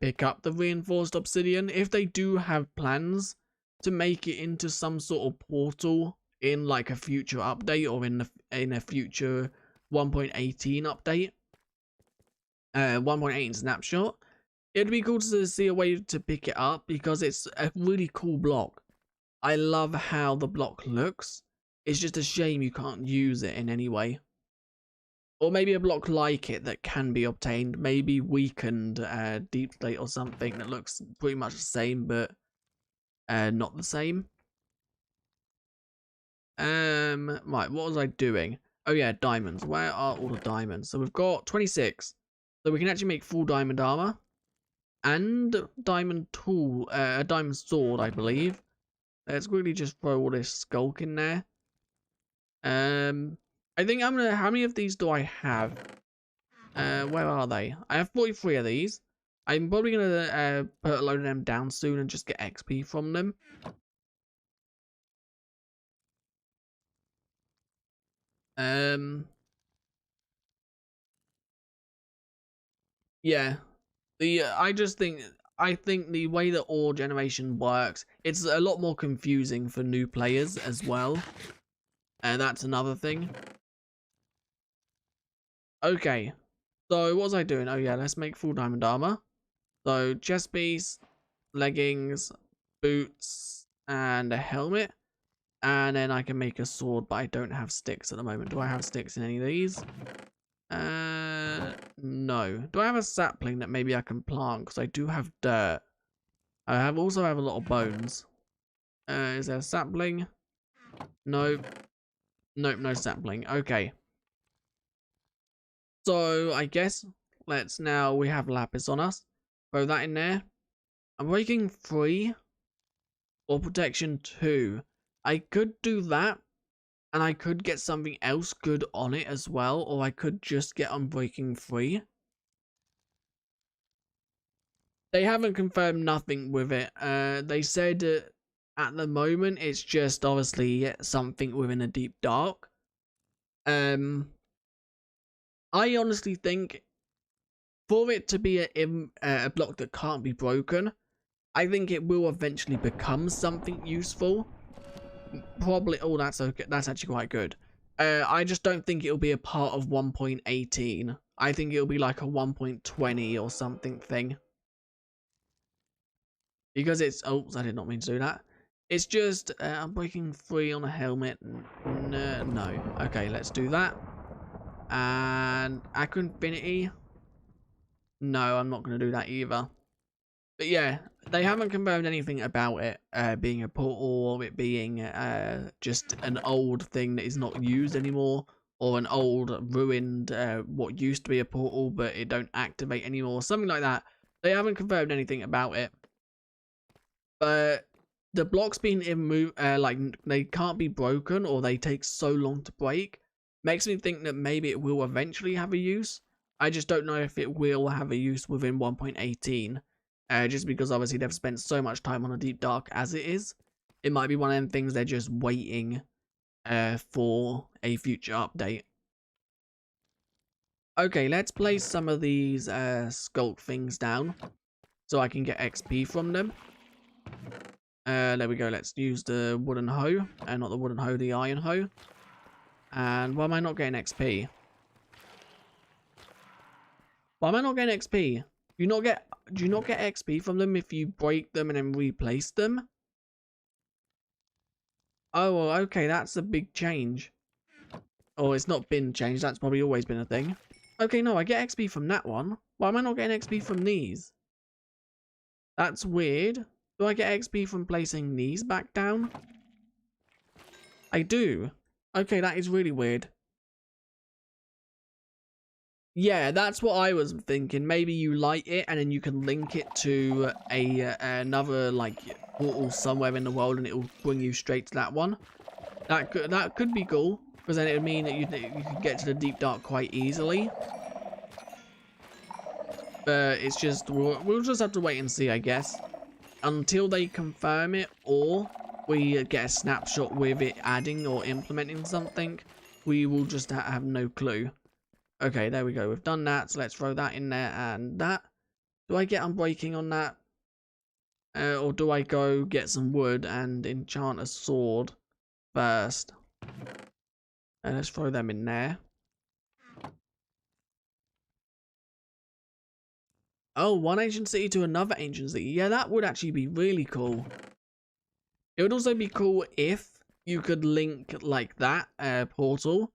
pick up the reinforced obsidian. If they do have plans to make it into some sort of portal in like a future update, or in a future 1.18 update, 1.18 snapshot, it'd be cool to see a way to pick it up, because it's a really cool block. I love how the block looks. It's just a shame you can't use it in any way. Or maybe a block like it that can be obtained, maybe weakened deep slate or something that looks pretty much the same, but not the same. Right, what was I doing? Oh yeah, diamonds. Where are all the diamonds? So we've got 26. So we can actually make full diamond armor. And diamond tool, a diamond sword, I believe. Let's quickly just throw all this skulk in there. I think I'm gonna... How many of these do I have? Where are they? I have 43 of these. I'm probably gonna put a load of them down soon and just get XP from them. Yeah. I think the way that ore generation works, it's a lot more confusing for new players as well. And that's another thing. Okay. So what was I doing? Oh yeah, let's make full diamond armor. So chest piece, leggings, boots, and a helmet. And then I can make a sword, but I don't have sticks at the moment. Do I have sticks in any of these? No. Do I have a sapling that maybe I can plant? Because I do have dirt. I also have a lot of bones. Is there a sapling? Nope. Nope, no sapling. Okay. So, I guess, we have lapis on us. Throw that in there. I'm breaking 3 or protection 2. I could do that, and I could get something else good on it as well, or I could just get Unbreaking 3. They haven't confirmed nothing with it. They said at the moment it's just obviously something within a deep dark. I honestly think for it to be a block that can't be broken, I think it will eventually become something useful. Probably. Oh, that's okay. That's actually quite good. I just don't think it'll be a part of 1.18. I think it'll be like a 1.20 or something thing. Because it's... Oh, I did not mean to do that. It's just... I'm breaking 3 on a helmet. No. Okay, let's do that. And... Aqua Infinity. No, I'm not going to do that either. But yeah, they haven't confirmed anything about it being a portal or it being just an old thing that is not used anymore, or an old ruined what used to be a portal but it don't activate anymore, something like that. They haven't confirmed anything about it. But the blocks being like they can't be broken or they take so long to break makes me think that maybe it will eventually have a use. I just don't know if it will have a use within 1.18. Just because obviously they've spent so much time on a deep dark as it is. It might be one of them things they're just waiting for a future update. Okay, let's place some of these sculk things down so I can get XP from them. There we go. Let's use the wooden hoe. Not the wooden hoe, the iron hoe. And why am I not getting XP? Why am I not getting XP? Do you not get XP from them if you break them and then replace them? Oh, well, okay, that's a big change. Oh, it's not been changed. That's probably always been a thing. Okay, no, I get XP from that one. Why am I not getting XP from these? That's weird. Do I get XP from placing these back down? I do. Okay, that is really weird. Yeah, that's what I was thinking. Maybe you light it and then you can link it to another like portal somewhere in the world and it will bring you straight to that one. That could be cool, because then it would mean that you could get to the deep dark quite easily. But it's just we'll just have to wait and see, I guess, until they confirm it or we get a snapshot with it adding or implementing something. We will just have no clue. Okay, there we go. We've done that, so let's throw that in there and that. Do I get Unbreaking on that? Or do I go get some wood and enchant a sword first? And let's throw them in there. Oh, one ancient city to another ancient city. Yeah, that would actually be really cool. It would also be cool if you could link like that portal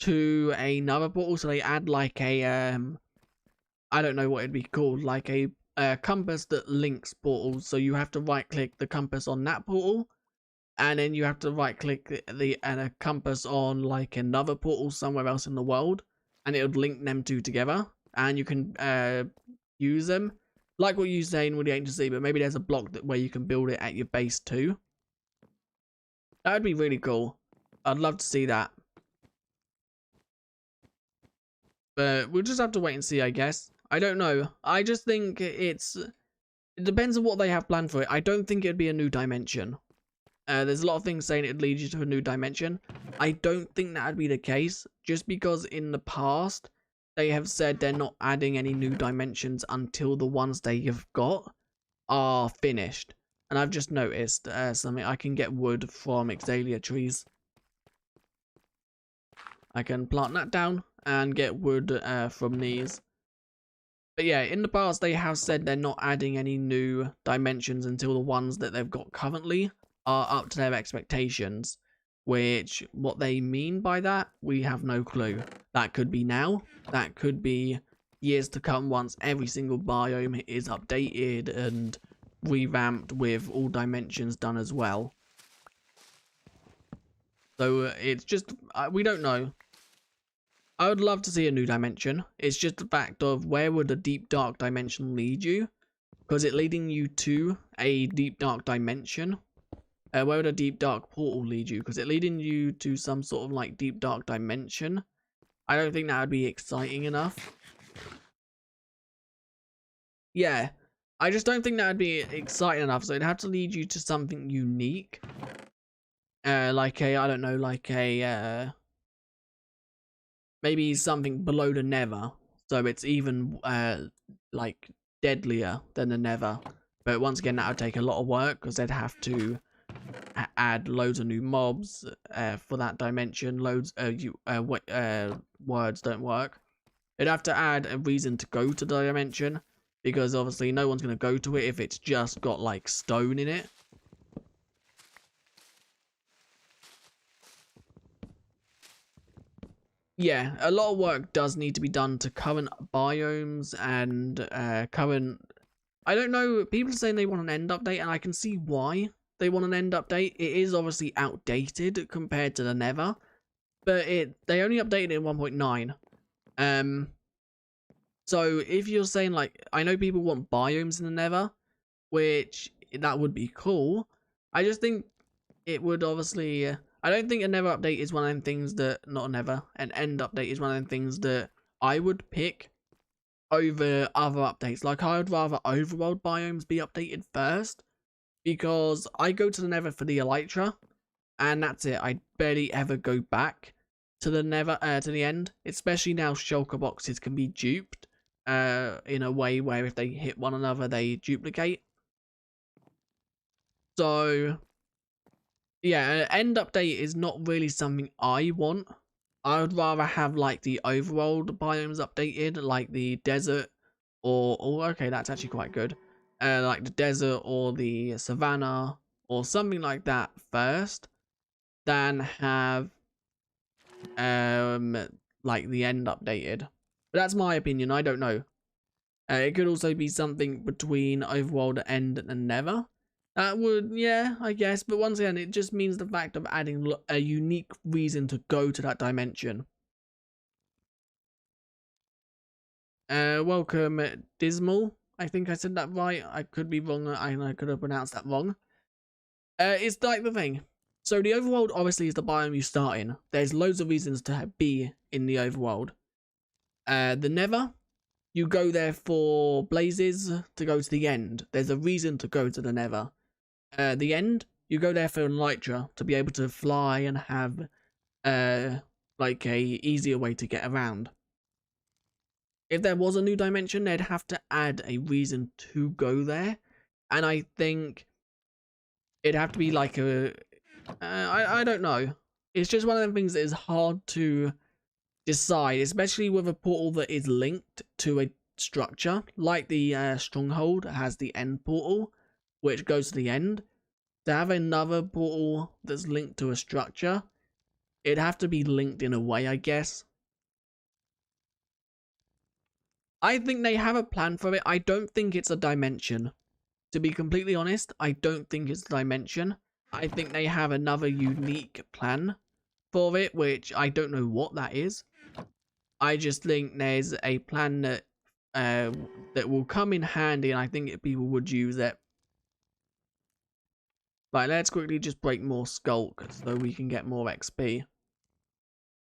to another portal, so they add like a I don't know what it'd be called, like a compass that links portals. So you have to right click the compass on that portal, and then you have to right click the compass on like another portal somewhere else in the world, and it would link them two together, and you can use them like what you saying with the agency. But maybe there's a block where you can build it at your base too. That would be really cool. I'd love to see that. But we'll just have to wait and see, I guess. I don't know. I just think it depends on what they have planned for it. I don't think it'd be a new dimension. There's a lot of things saying it'd lead you to a new dimension. I don't think that'd be the case, just because in the past they have said they're not adding any new dimensions until the ones they have got are finished. And I've just noticed something. I can get wood from Exalia trees. I can plant that down and get wood from these. But yeah, in the past they have said they're not adding any new dimensions until the ones that they've got currently are up to their expectations. Which, what they mean by that, we have no clue. That could be now. That could be years to come once every single biome is updated and revamped with all dimensions done as well. So it's just, we don't know. I would love to see a new dimension. It's just the fact of where would a deep dark dimension lead you? Because it leading you to a deep dark dimension Where would a deep dark portal lead you? Because it leading you to some sort of like deep dark dimension. I don't think that would be exciting enough. Yeah, I just don't think that would be exciting enough. So it'd have to lead you to something unique. Like a, I don't know, like a, maybe something below the nether. So it's even, like, deadlier than the nether. But once again, that would take a lot of work because they'd have to add loads of new mobs for that dimension. Loads words don't work. They'd have to add a reason to go to the dimension because obviously no one's going to go to it if it's just got like stone in it. Yeah, a lot of work does need to be done to current biomes and current... I don't know, people are saying they want an end update, and I can see why they want an end update. It is obviously outdated compared to the nether, but they only updated it in 1.9. So if you're saying, like, I know people want biomes in the nether, which that would be cool. I just think it would obviously... I don't think a nether update is one of them things that... Not a nether. An end update is one of them things that I would pick over other updates. Like, I would rather overworld biomes be updated first. Because I go to the nether for the elytra. And that's it. I barely ever go back to the nether, to the end. Especially now shulker boxes can be duped. In a way where if they hit one another, they duplicate. So... yeah, end update is not really something I want. I would rather have like the overworld biomes updated, like the desert, or okay, that's actually quite good. Like the desert or the savannah or something like that first, than have like the end updated. But that's my opinion. I don't know. It could also be something between overworld, end, and nether. That would, yeah, I guess. But once again, it just means the fact of adding a unique reason to go to that dimension. Welcome, Dismal. I think I said that right. I could be wrong. I could have pronounced that wrong. It's like the thing. So the overworld obviously is the biome you start in. There's loads of reasons to be in the overworld. The nether, you go there for blazes to go to the end. There's a reason to go to the nether. The end, you go there for elytra to be able to fly and have like a easier way to get around. If there was a new dimension, they'd have to add a reason to go there, and I think it'd have to be like a I don't know. It's just one of them things that is hard to decide, especially with a portal that is linked to a structure, like the stronghold has the end portal, which goes to the end. To have another portal that's linked to a structure, it'd have to be linked in a way, I guess. I think they have a plan for it. I don't think it's a dimension. To be completely honest, I don't think it's a dimension. I think they have another unique plan for it, which I don't know what that is. I just think there's a plan that that will come in handy, and I think people would use it. Right, let's quickly just break more skulk so we can get more XP.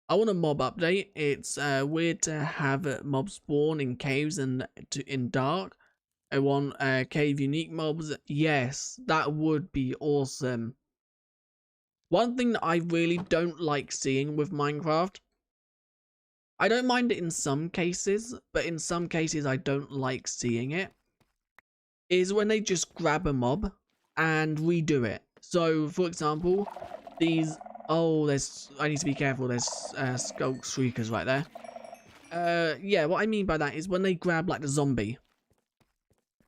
I want a mob update. It's weird to have mobs spawn in caves and in dark. I want cave unique mobs. Yes, that would be awesome. One thing that I really don't like seeing with Minecraft, I don't mind it in some cases, but in some cases I don't like seeing it, is when they just grab a mob and redo it. So, for example, these... Oh, I need to be careful. There's Skulk Shriekers right there. Yeah, what I mean by that is when they grab, like, the zombie,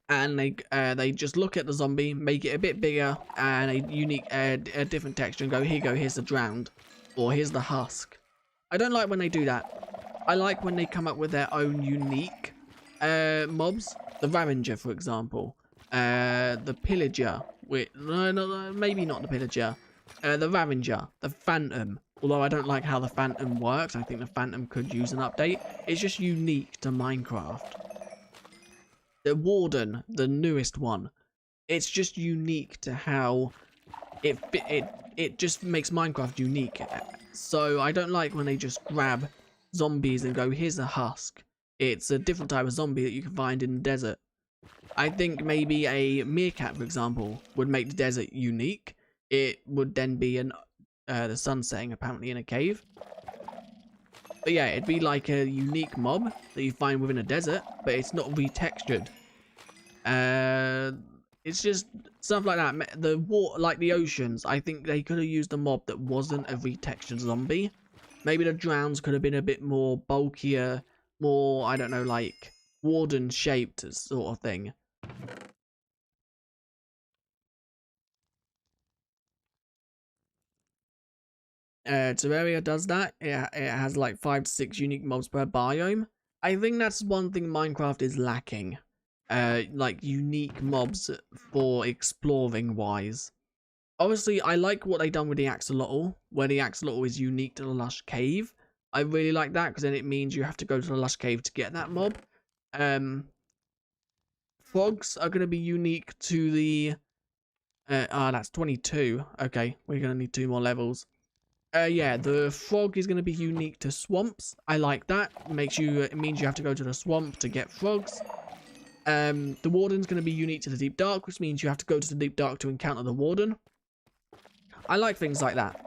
and they just look at the zombie, make it a bit bigger, and a unique, a different texture, and go, here you go, here's the drowned, or here's the husk. I don't like when they do that. I like when they come up with their own unique mobs. The Ravager, for example. The Pillager. No, maybe not the Pillager. The Ravager. The Phantom. Although I don't like how the Phantom works. I think the Phantom could use an update. It's just unique to Minecraft. The Warden. The newest one. It's just unique to how it just makes Minecraft unique. So I don't like when they just grab zombies and go, here's a husk. It's a different type of zombie that you can find in the desert. I think maybe a meerkat, for example, would make the desert unique. It would then be the sun setting apparently in a cave. But yeah, it'd be like a unique mob that you find within a desert, but it's not retextured. It's just stuff like that. The water, like the oceans, I think they could have used a mob that wasn't a retextured zombie. Maybe the drowns could have been a bit more bulkier, more, I don't know, like Warden shaped sort of thing. Terraria does that. It has like 5 to 6 unique mobs per biome. I think that's one thing Minecraft is lacking. Like unique mobs for exploring wise. Obviously, I like what they done with the axolotl, where the axolotl is unique to the lush cave. I really like that because then it means you have to go to the lush cave to get that mob. Frogs are going to be unique to the... that's 22. Okay, we're going to need 2 more levels. Yeah, the frog is going to be unique to swamps. I like that. It means you have to go to the swamp to get frogs. The warden's going to be unique to the deep dark, which means you have to go to the deep dark to encounter the warden. I like things like that.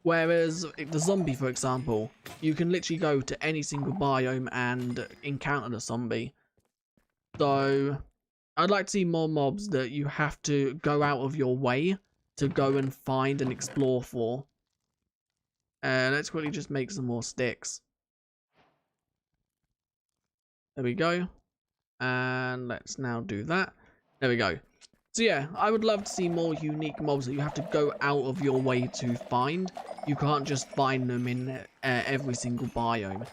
Whereas the zombie, for example, you can literally go to any single biome and encounter the zombie. So I'd like to see more mobs that you have to go out of your way to go and find and explore for. Let's quickly just make some more sticks. There we go. And let's now do that. There we go. So yeah, I would love to see more unique mobs that you have to go out of your way to find. You can't just find them in every single biome.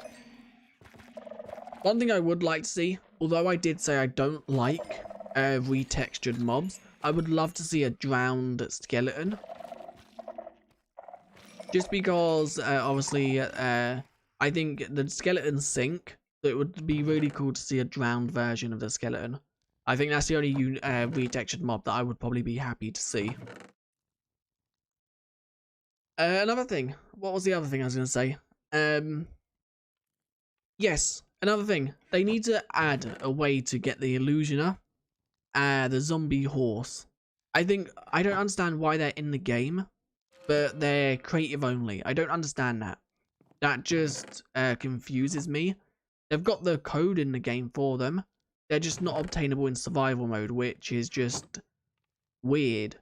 One thing I would like to see, although I did say I don't like retextured mobs, I would love to see a drowned skeleton. Just because, obviously, I think the skeletons sink, so it would be really cool to see a drowned version of the skeleton. I think that's the only retextured mob that I would probably be happy to see. Another thing. What was the other thing I was going to say? Yes, another thing. They need to add a way to get the illusioner, the zombie horse. I don't understand why they're in the game, but they're creative only. I don't understand that. That just confuses me. They've got the code in the game for them. They're just not obtainable in survival mode, which is just weird.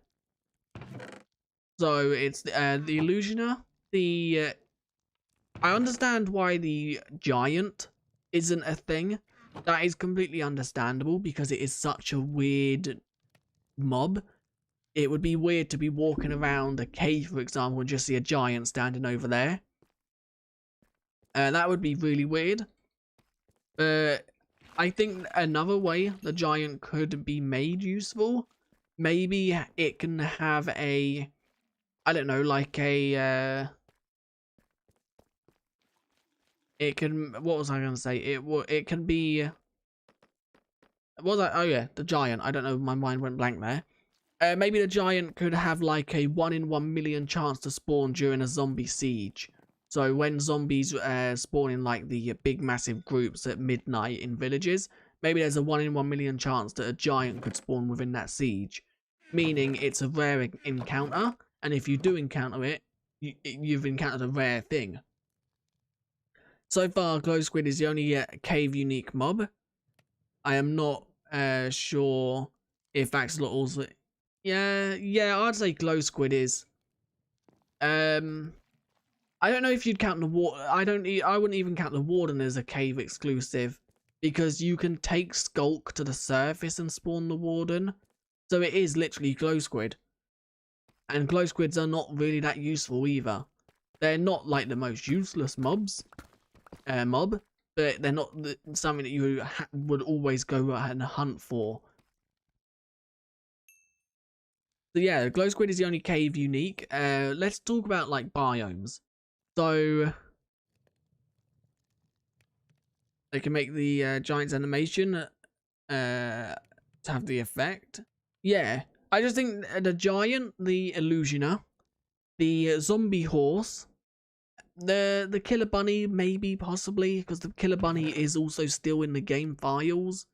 So it's the illusioner. I understand why the giant isn't a thing. That is completely understandable because it is such a weird mob. It would be weird to be walking around a cave, for example, and just see a giant standing over there. That would be really weird. I think another way the giant could be made useful, maybe it can have a, I don't know, like a, it can, what was I going to say? It can be, what was I, oh yeah, the giant. I don't know, my mind went blank there. Maybe the giant could have like a 1 in 1 million chance to spawn during a zombie siege. So when zombies spawn in like the big massive groups at midnight in villages, maybe there's a 1 in 1 million chance that a giant could spawn within that siege. Meaning it's a rare encounter, and if you do encounter it, you've encountered a rare thing. So far, glow squid is the only cave unique mob. I am not sure if axolotls... Yeah, I'd say glow squid is. I don't know if you'd count the I wouldn't even count the warden as a cave exclusive because you can take skulk to the surface and spawn the warden. So it is literally glow squid. And glow squids are not really that useful either. They're not like the most useless mobs, but they're not something that you would always go and hunt for. So yeah, glow squid is the only cave unique. Let's talk about like biomes. So they can make the giant's animation to have the effect. Yeah, I just think the giant, the illusioner, the zombie horse, the killer bunny, maybe, possibly, because the killer bunny is also still in the game files.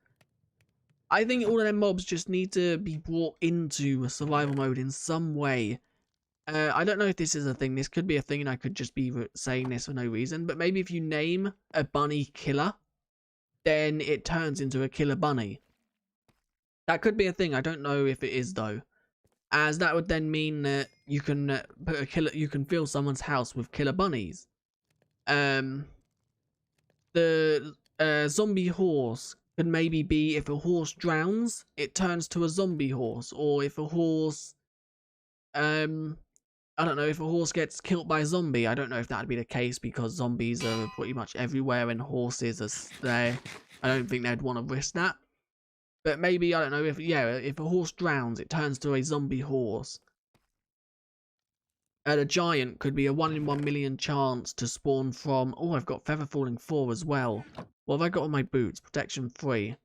I think all of them mobs just need to be brought into survival mode in some way. I don't know if this is a thing. This could be a thing, and I could just be saying this for no reason. But maybe if you name a bunny killer, then it turns into a killer bunny. That could be a thing. I don't know if it is though, as that would then mean that you can put a killer. You can fill someone's house with killer bunnies. The zombie horse could maybe be if a horse drowns, it turns to a zombie horse, or if a horse, I don't know, if a horse gets killed by a zombie. I don't know if that would be the case because zombies are pretty much everywhere and horses are there. I don't think they'd want to risk that. But maybe, I don't know, if a horse drowns, it turns to a zombie horse. A giant could be a 1 in 1 million chance to spawn from... Oh, I've got Feather Falling 4 as well. What have I got on my boots? Protection 3.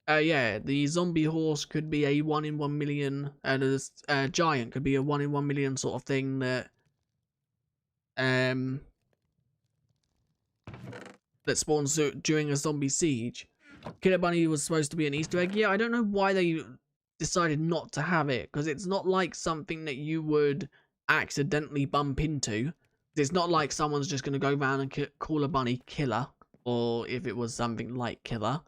Yeah, the zombie horse could be a 1 in 1 million, and a giant could be a 1 in 1 million sort of thing that spawns during a zombie siege. Killer Bunny was supposed to be an Easter egg. Yeah, I don't know why they decided not to have it, because it's not like something that you would accidentally bump into. It's not like someone's just going to go around and call a bunny Killer, or if it was something like Killer.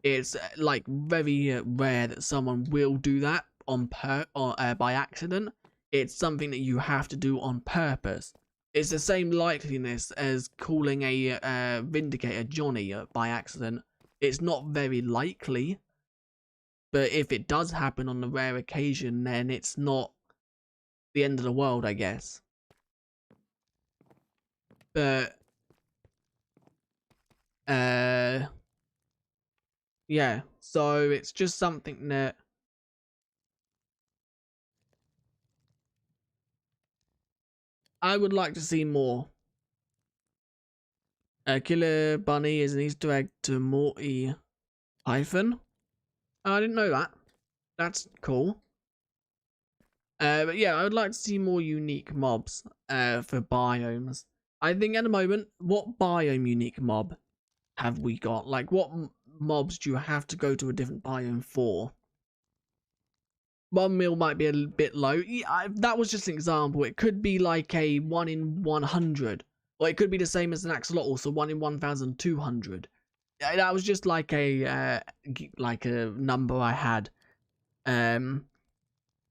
It's like very rare that someone will do that by accident. It's something that you have to do on purpose. It's the same likeliness as calling a Vindicator Johnny by accident. It's not very likely, but if it does happen on a rare occasion, then it's not the end of the world, I guess. But yeah, so it's just something that I would like to see more. Killer Bunny is an Easter egg to Morty Python. I didn't know that. That's cool. But yeah, I would like to see more unique mobs for biomes. I think at the moment, what biome unique mob have we got? Like, what mobs do you have to go to a different biome for? 1 mil might be a bit low. Yeah, that was just an example. It could be like a 1 in 100. Or it could be the same as an axolotl, so 1 in 1,200. That was just like a number I had.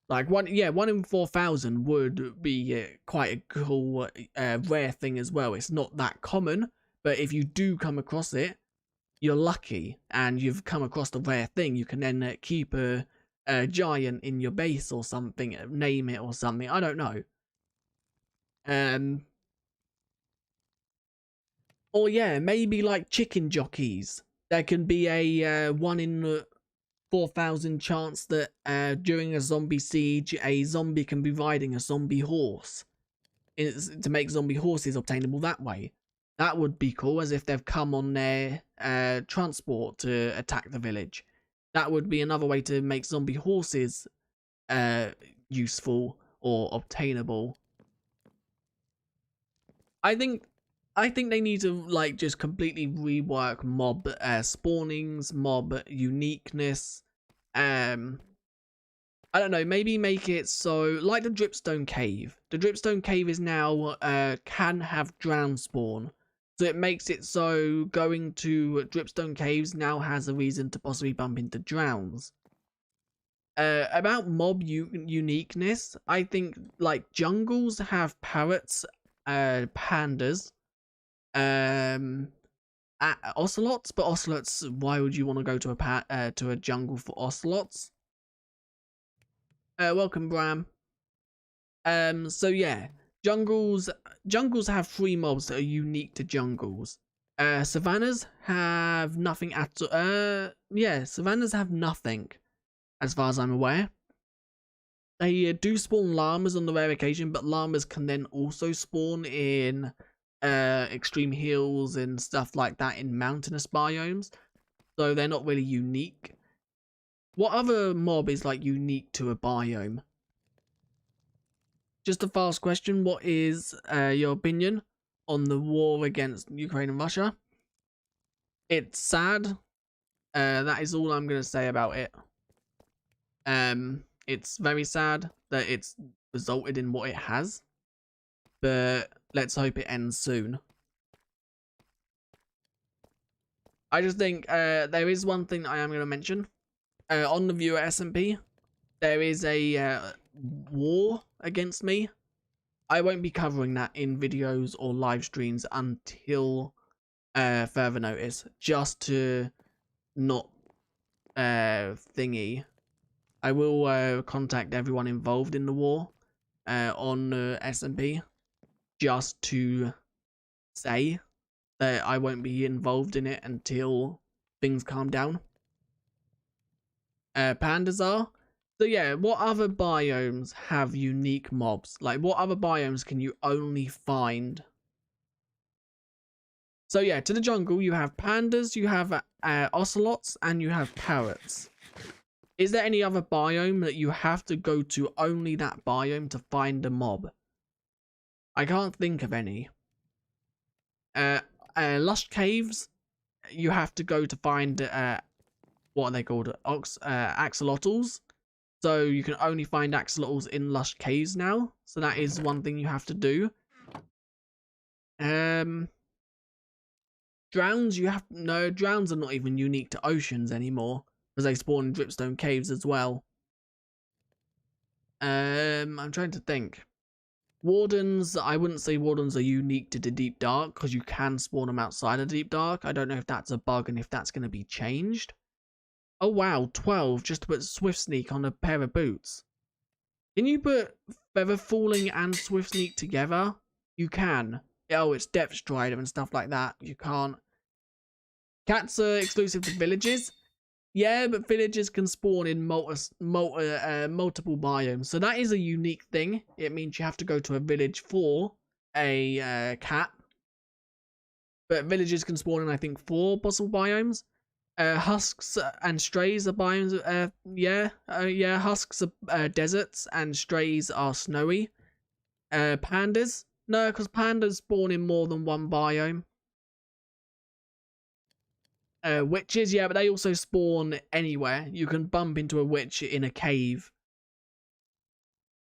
Like 1 in 4,000 would be quite a cool rare thing as well. It's not that common, but if you do come across it, you're lucky, and you've come across the rare thing. You can then keep a giant in your base or something, name it or something. I don't know. Or yeah, maybe like chicken jockeys. There can be a 1 in 4,000 chance that during a zombie siege, a zombie can be riding a zombie horse. To make zombie horses obtainable that way. That would be cool, as if they've come on their transport to attack the village. That would be another way to make zombie horses useful or obtainable. I think they need to like just completely rework mob spawnings, mob uniqueness. I don't know, maybe make it so like the Dripstone Cave. The Dripstone Cave is now can have drown spawn. So it makes it so going to Dripstone Caves now has a reason to possibly bump into drowns. About mob uniqueness, I think like jungles have parrots, pandas, ocelots, but ocelots, why would you want to go to a jungle for ocelots? Welcome, Bram. So yeah, jungles have 3 mobs that are unique to jungles. Savannas have nothing at all. Yeah, savannas have nothing, as far as I'm aware. They do spawn llamas on the rare occasion, but llamas can then also spawn in extreme hills and stuff like that in mountainous biomes, so they're not really unique. What other mob is like unique to a biome? Just a fast question. What is your opinion on the war against Ukraine and Russia? It's sad. That is all I'm gonna say about it. It's very sad that it's resulted in what it has, but let's hope it ends soon. I just think there is one thing that I am going to mention. On the viewer SMP, there is a war against me. I won't be covering that in videos or live streams until further notice, just to not thingy. I will contact everyone involved in the war on SMP, just to say that I won't be involved in it until things calm down. Pandas are. So yeah, what other biomes have unique mobs? Like, what other biomes can you only find? So yeah, to the jungle, you have pandas, you have ocelots, and you have parrots. Is there any other biome that you have to go to only that biome to find a mob? I can't think of any. Lush caves, you have to go to find what are they called? Axolotls. So you can only find axolotls in lush caves now. So that is one thing you have to do. Drowns, drowns are not even unique to oceans anymore, because they spawn in dripstone caves as well. I'm trying to think. Wardens, I wouldn't say wardens are unique to the deep dark, because you can spawn them outside of deep dark. I don't know if that's a bug and if that's going to be changed. Oh wow, 12 just to put Swift Sneak on a pair of boots. Can you put Feather Falling and Swift Sneak together? You can. Oh, it's Depth Strider and stuff like that. You can't. Cats are exclusive to villages. Yeah, but villages can spawn in multiple biomes. So that is a unique thing. It means you have to go to a village for a cat. But villages can spawn in, I think, 4 possible biomes. Husks and strays are biomes. Yeah, husks are deserts and strays are snowy. Pandas? No, because pandas spawn in more than one biome. Witches, yeah, but they also spawn anywhere. You can bump into a witch in a cave.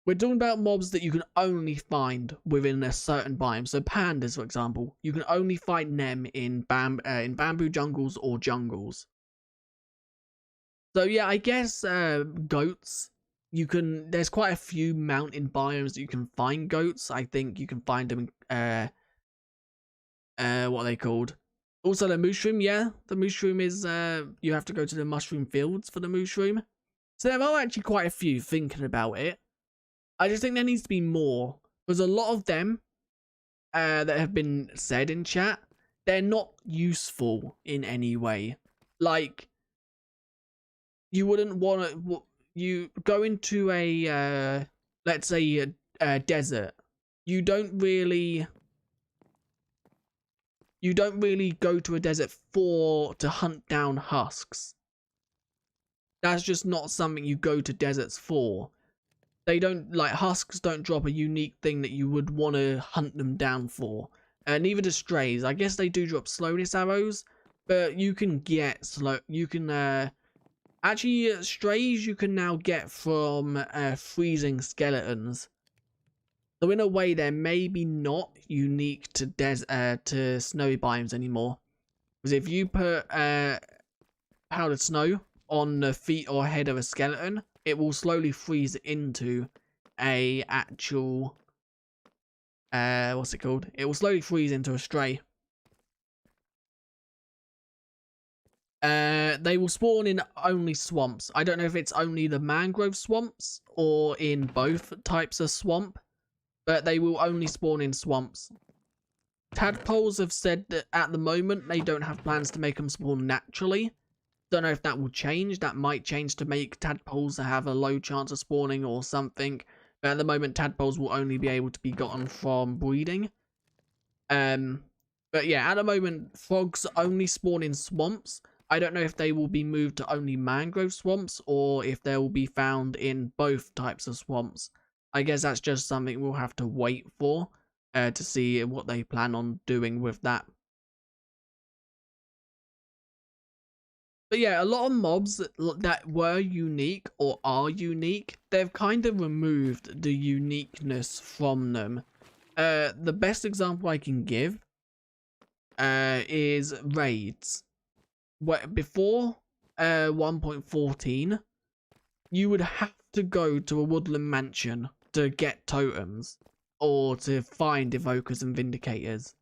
We're talking about mobs that you can only find within a certain biome. So pandas, for example, you can only find them in bamboo jungles or jungles. So yeah, I guess goats. There's quite a few mountain biomes that you can find goats. I think you can find them in what are they called? Also the mushroom, yeah. The mushroom is you have to go to the mushroom fields for the mushroom. So there are actually quite a few thinking about it. I just think there needs to be more. Because a lot of them that have been said in chat, they're not useful in any way. Like, you wouldn't want to... You go into a, let's say, a desert. You don't really go to a desert to hunt down husks. That's just not something you go to deserts for. They don't, like, husks don't drop a unique thing that you would want to hunt them down for. Neither do strays. I guess they do drop slowness arrows, but you can get actually, strays you can now get from freezing skeletons. So in a way, they're maybe not unique to snowy biomes anymore. Because if you put powdered snow on the feet or head of a skeleton, it will slowly freeze into a actual... what's it called? It will slowly freeze into a stray. They will spawn in only swamps. I don't know if it's only the mangrove swamps or in both types of swamp, but they will only spawn in swamps. Tadpoles have said that at the moment they don't have plans to make them spawn naturally. Don't know if that will change. That might change to make tadpoles have a low chance of spawning or something. But at the moment, tadpoles will only be able to be gotten from breeding. But yeah, at the moment, frogs only spawn in swamps. I don't know if they will be moved to only mangrove swamps or if they will be found in both types of swamps. I guess that's just something we'll have to wait for to see what they plan on doing with that. But yeah, a lot of mobs that were unique or are unique, they've kind of removed the uniqueness from them. The best example I can give is raids. Before 1.14, you would have to go to a woodland mansion to get totems or to find evokers and vindicators.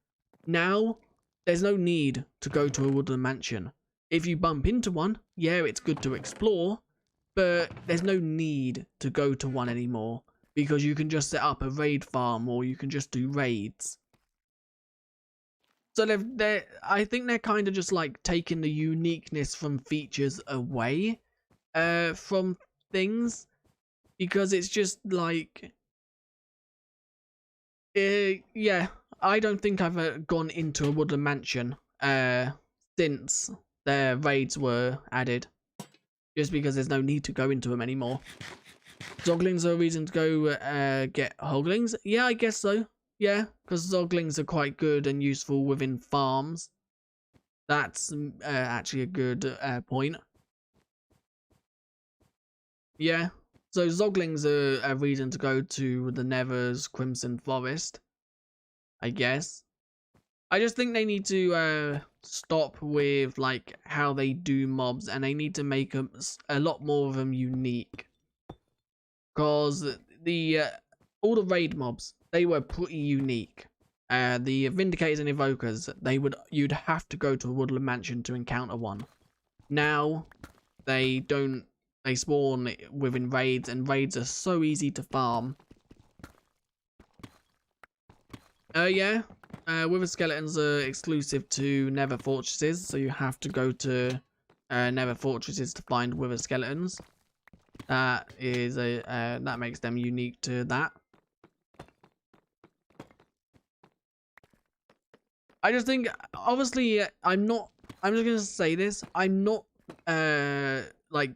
Now, there's no need to go to a woodland mansion. If you bump into one, yeah, it's good to explore, but there's no need to go to one anymore because you can just set up a raid farm or you can just do raids. So I think they're kind of just like taking the uniqueness from features away from things, because it's just like, yeah, I don't think I've gone into a woodland mansion since their raids were added, just because there's no need to go into them anymore. Zoglings are a reason to go get hoglings? Yeah, I guess so. Yeah, because zoglings are quite good and useful within farms. That's actually a good point. Yeah, so zoglings are a reason to go to the Nether's Crimson Forest, I guess. I just think they need to stop with like how they do mobs, and they need to make a lot more of them unique. Because all the raid mobs, they were pretty unique. The Vindicators and Evokers, you'd have to go to a woodland mansion to encounter one. Now, they spawn within raids, and raids are so easy to farm. Yeah, Wither Skeletons are exclusive to Nether Fortresses, so you have to go to Nether Fortresses to find Wither Skeletons. That is that makes them unique to that. I just think, obviously, I'm just gonna say this, I'm not like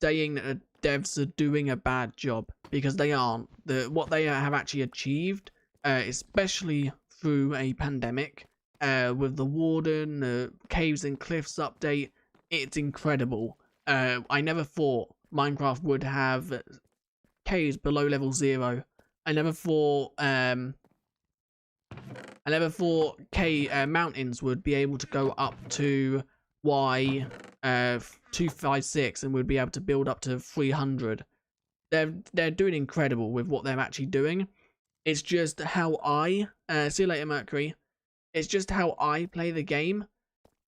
saying that the devs are doing a bad job, because they aren't. What they have actually achieved, especially through a pandemic, with the Warden, the Caves and Cliffs update, it's incredible. I never thought Minecraft would have caves below level 0. I never thought mountains would be able to go up to Y 256 and would be able to build up to 300. They're doing incredible with what they're actually doing. It's just how see you later, Mercury. It's just how I play the game.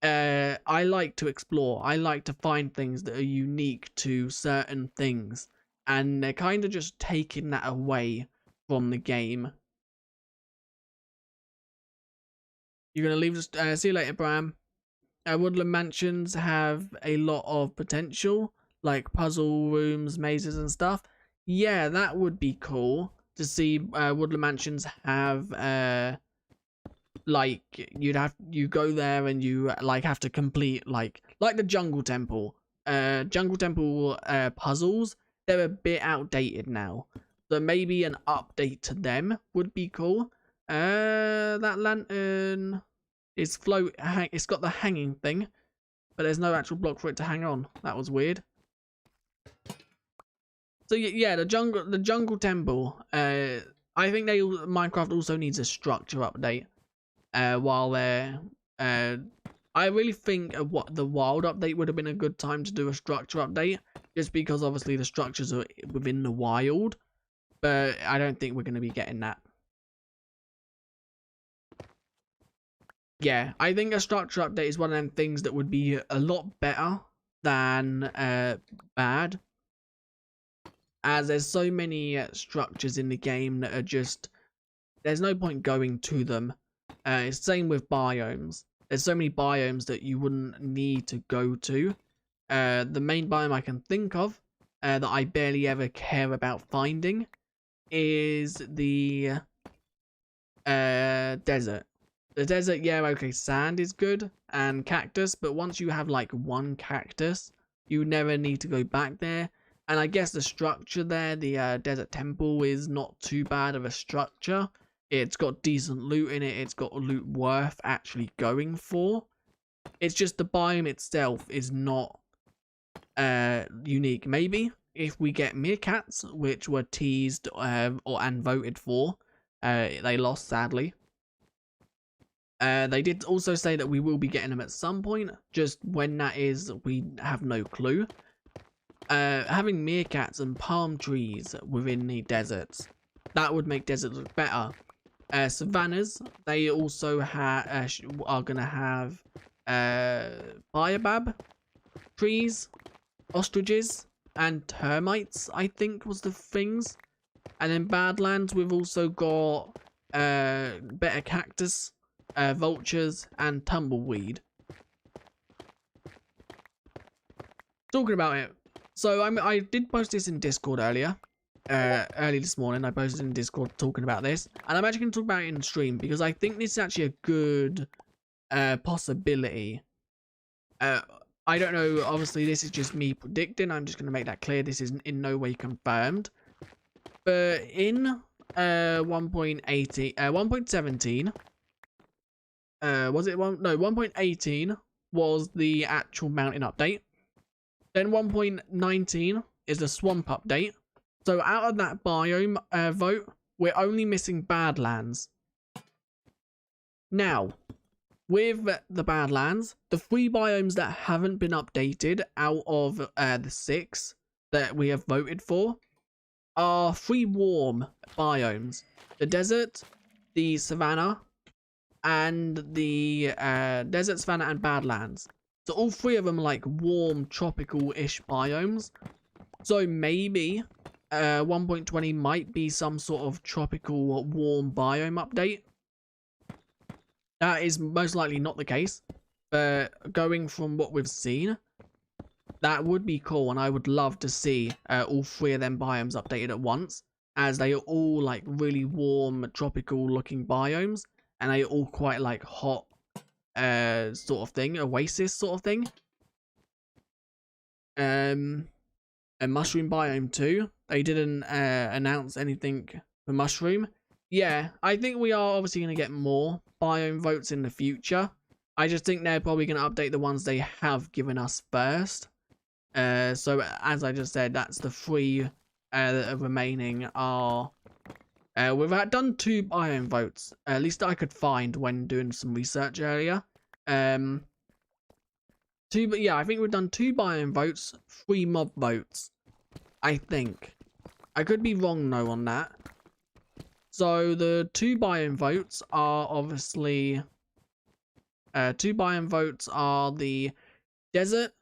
I like to explore. I like to find things that are unique to certain things, and they're kind of just taking that away from the game. You're gonna leave us. See you later, Bram. Woodland mansions have a lot of potential, like puzzle rooms, mazes, and stuff. Yeah, that would be cool to see. Woodland mansions have like you go there and you like have to complete like the jungle temple puzzles. They're a bit outdated now, so maybe an update to them would be cool. That lantern is it's got the hanging thing, but there's no actual block for it to hang on. That was weird. So yeah, the jungle temple, I think Minecraft also needs a structure update. While they're I really think the wild update would have been a good time to do a structure update, just because obviously the structures are within the wild, but I don't think we're going to be getting that. Yeah, I think a structure update is one of them things that would be a lot better than bad, as there's so many structures in the game that are just, there's no point going to them. It's the same with biomes. There's so many biomes that you wouldn't need to go to. The main biome I can think of that I barely ever care about finding is the desert. The desert, yeah, okay, sand is good, and cactus, but once you have like one cactus, you never need to go back there. And I guess the structure there, the desert temple, is not too bad of a structure. It's got decent loot in it, it's got loot worth actually going for. It's just the biome itself is not unique. Maybe if we get meerkats, which were teased and voted for, they lost sadly. They did also say that we will be getting them at some point. Just when that is, we have no clue. Having meerkats and palm trees within the deserts, that would make deserts look better. Savannas, they also are going to have baobab trees, ostriches, and termites, I think was the things. And then Badlands, we've also got better cactus, vultures, and tumbleweed. Talking about it, so I did post this in Discord earlier. Early this morning, I posted in Discord talking about this, and I'm actually going to talk about it in stream because I think this is actually a good possibility. I don't know, obviously this is just me predicting. I'm just going to make that clear. This is in no way confirmed. But in 1.17, was it one? No, 1.18 was the actual mountain update. Then 1.19 is the swamp update. So out of that biome vote, we're only missing Badlands. Now, with the Badlands, the 3 biomes that haven't been updated out of the 6 that we have voted for are 3 warm biomes. The desert, the savanna, and the desert, savanna, and Badlands. So all 3 of them are like warm, tropical-ish biomes. So maybe 1.20 might be some sort of tropical warm biome update. That is most likely not the case, but going from what we've seen, that would be cool, and I would love to see all 3 of them biomes updated at once, as they are all like really warm, tropical looking biomes, and they are all quite like hot sort of thing, oasis sort of thing. A mushroom biome too. They didn't announce anything for mushroom. Yeah, I think we are obviously going to get more biome votes in the future. I just think they're probably going to update the ones they have given us first. So as I just said, that's the 3 that are remaining are... we've done 2 biome votes, at least I could find when doing some research earlier. 2, but yeah, I think we've done 2 biome votes, 3 mob votes. I think. I could be wrong though on that. So the 2 biome votes are obviously 2 biome votes are the desert.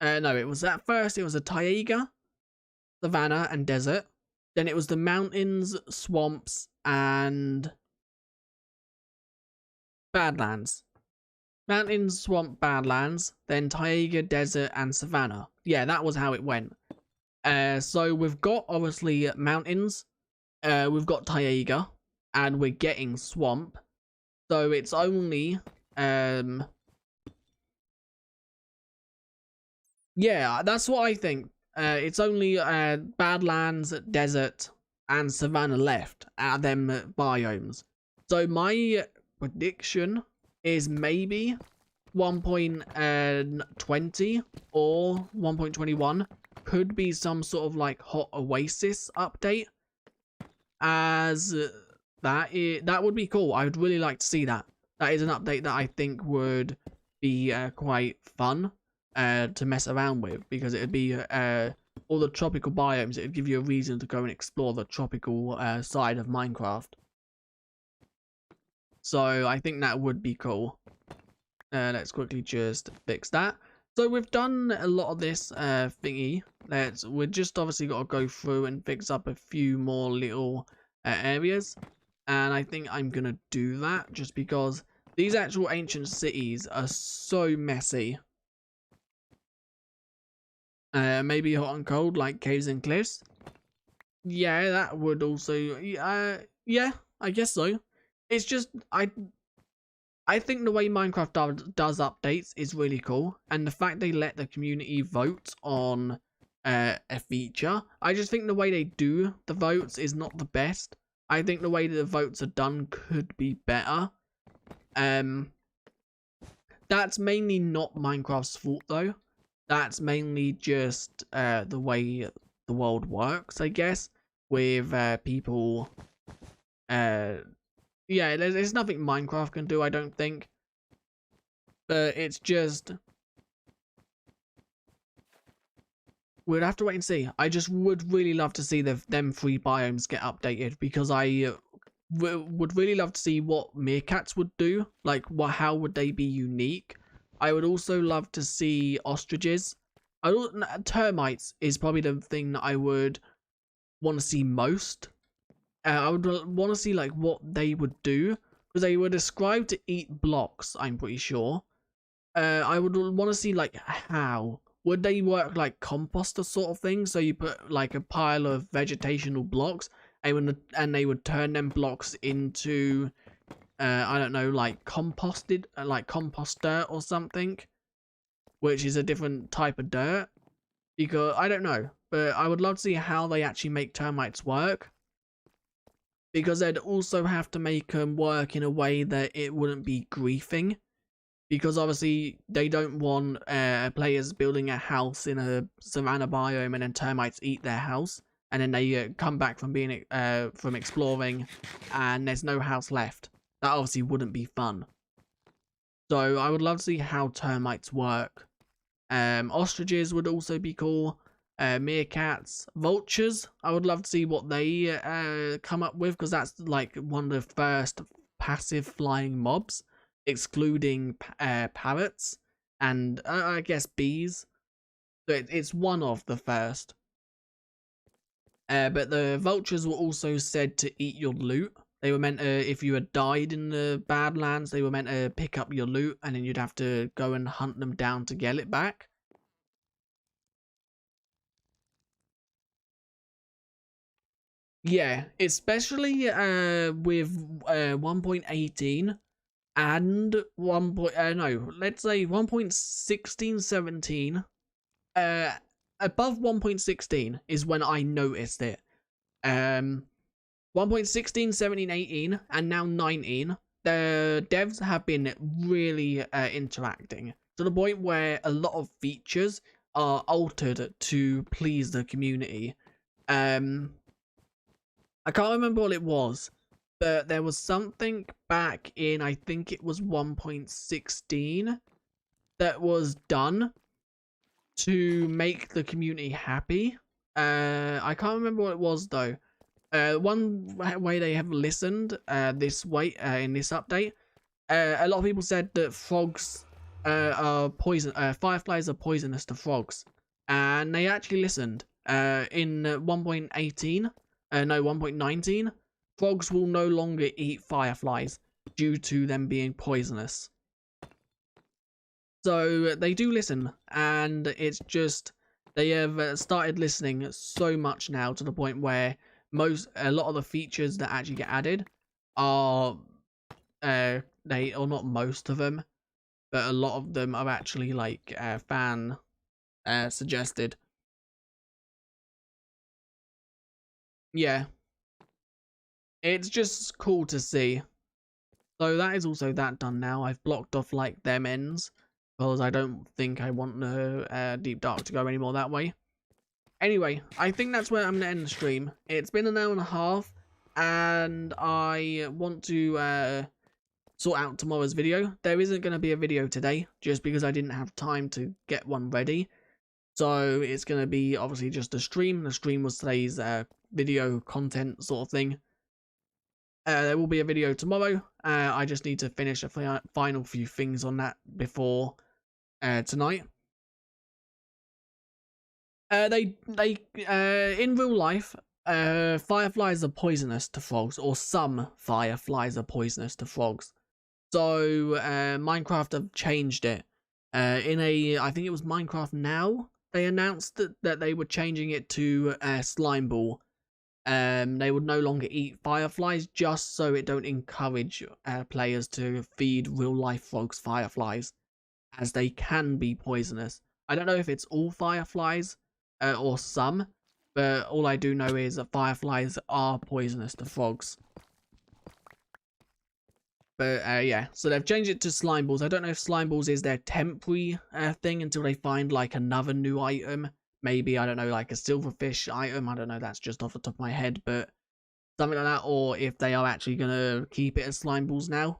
No, it was at first it was a taiga, savanna, and desert. Then it was the mountains, swamps, and Badlands. Mountains, swamp, Badlands, then taiga, desert, and savanna. Yeah, that was how it went. So we've got obviously mountains, we've got taiga, and we're getting swamp. So it's only yeah, that's what I think. It's only Badlands, desert, and savanna left out of them biomes. So my prediction is maybe 1.20 or 1.21 could be some sort of like hot oasis update, as that would be cool. I would really like to see that. That is an update that I think would be quite fun to mess around with, because it would be all the tropical biomes. It would give you a reason to go and explore the tropical side of Minecraft. So I think that would be cool. Let's quickly just fix that. So we've done a lot of this thingy. We're just obviously got to go through and fix up a few more little areas. And I think I'm going to do that just because these actual ancient cities are so messy. Maybe hot and cold like caves and cliffs. Yeah, that would also... yeah, I guess so. It's just... I think the way Minecraft does updates is really cool, and the fact they let the community vote on a feature, I just think the way they do the votes is not the best. I think the way that the votes are done could be better. That's mainly not Minecraft's fault though. That's mainly just the way the world works, I guess, with people. Yeah, there's nothing Minecraft can do, I don't think. But it's just, we'd have to wait and see. I just would really love to see them 3 biomes get updated, because I would really love to see what meerkats would do. Like, how would they be unique? I would also love to see ostriches. Termites is probably the thing that I would want to see most. I would want to see like what they would do, because they were described to eat blocks, I'm pretty sure. I would want to see like how would they work, like composter sort of thing. So you put like a pile of vegetational blocks, and they would turn them blocks into I don't know, like composted, like compost dirt or something, which is a different type of dirt. Because I don't know, but I would love to see how they actually make termites work. Because they'd also have to make them work in a way that it wouldn't be griefing. Because obviously they don't want players building a house in a savanna biome and then termites eat their house. And then they come back from being from exploring and there's no house left. That obviously wouldn't be fun. So I would love to see how termites work. Ostriches would also be cool. Meerkats, vultures, I would love to see what they come up with, because that's like one of the first passive flying mobs, excluding parrots and I guess bees. So it's one of the first. But the vultures were also said to eat your loot. They were meant to, if you had died in the Badlands, they were meant to pick up your loot, and then you'd have to go and hunt them down to get it back. Yeah, especially with 1.18 and let's say 1.1617. Above 1.16 is when I noticed it. 1.16, 17, 18, and now 19. The devs have been really interacting to the point where a lot of features are altered to please the community. I can't remember what it was, but there was something back in, I think it was 1.16, that was done to make the community happy. I can't remember what it was though. One way they have listened this way in this update, a lot of people said that frogs are poison. Fireflies are poisonous to frogs, and they actually listened. In 1.18, no 1.19, frogs will no longer eat fireflies due to them being poisonous. So they do listen, and it's just they have started listening so much now to the point where a lot of the features that actually get added are or not most of them, but a lot of them are actually like fan suggested. Yeah, it's just cool to see. So that is also that done now. I've blocked off like them ends, because I don't think I want the deep dark to go anymore that way. Anyway, I think that's where I'm going to end the stream. It's been an hour and a half, and I want to sort out tomorrow's video. There isn't going to be a video today, just because I didn't have time to get one ready. So it's going to be obviously just a stream. The stream was today's video content sort of thing. There will be a video tomorrow. I just need to finish a final few things on that before tonight. In real life, fireflies are poisonous to frogs, or some fireflies are poisonous to frogs. So Minecraft have changed it. I think it was Minecraft Now, they announced that they were changing it to slime ball. they would no longer eat fireflies, just so it don't encourage players to feed real life frogs fireflies, as they can be poisonous. I don't know if it's all fireflies or some, but all I do know is that fireflies are poisonous to frogs. But yeah, so they've changed it to slime balls. I don't know if slime balls is their temporary thing until they find like another new item. Maybe, I don't know, like a silverfish item. I don't know, that's just off the top of my head, but something like that. Or if they are actually going to keep it as slime balls now.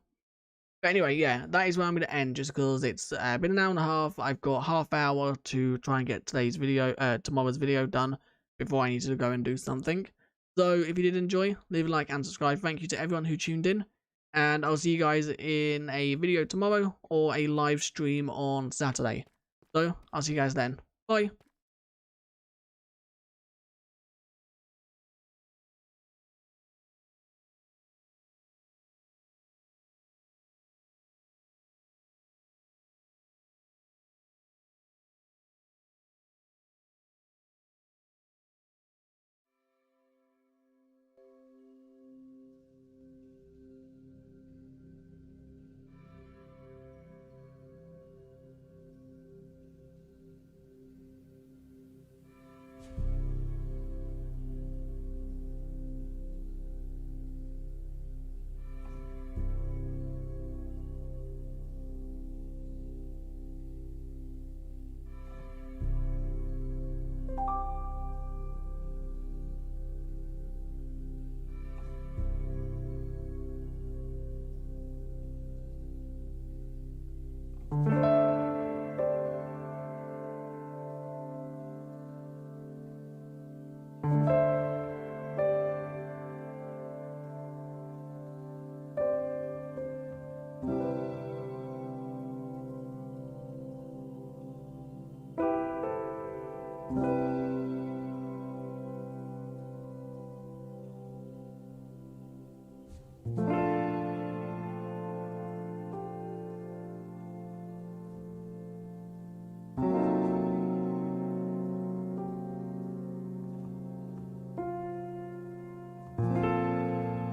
But anyway, yeah, that is where I'm going to end, just because it's been an hour and a half. I've got half hour to try and get tomorrow's video done before I need to go and do something. So if you did enjoy, leave a like and subscribe. Thank you to everyone who tuned in. And I'll see you guys in a video tomorrow or a live stream on Saturday. So I'll see you guys then. Bye.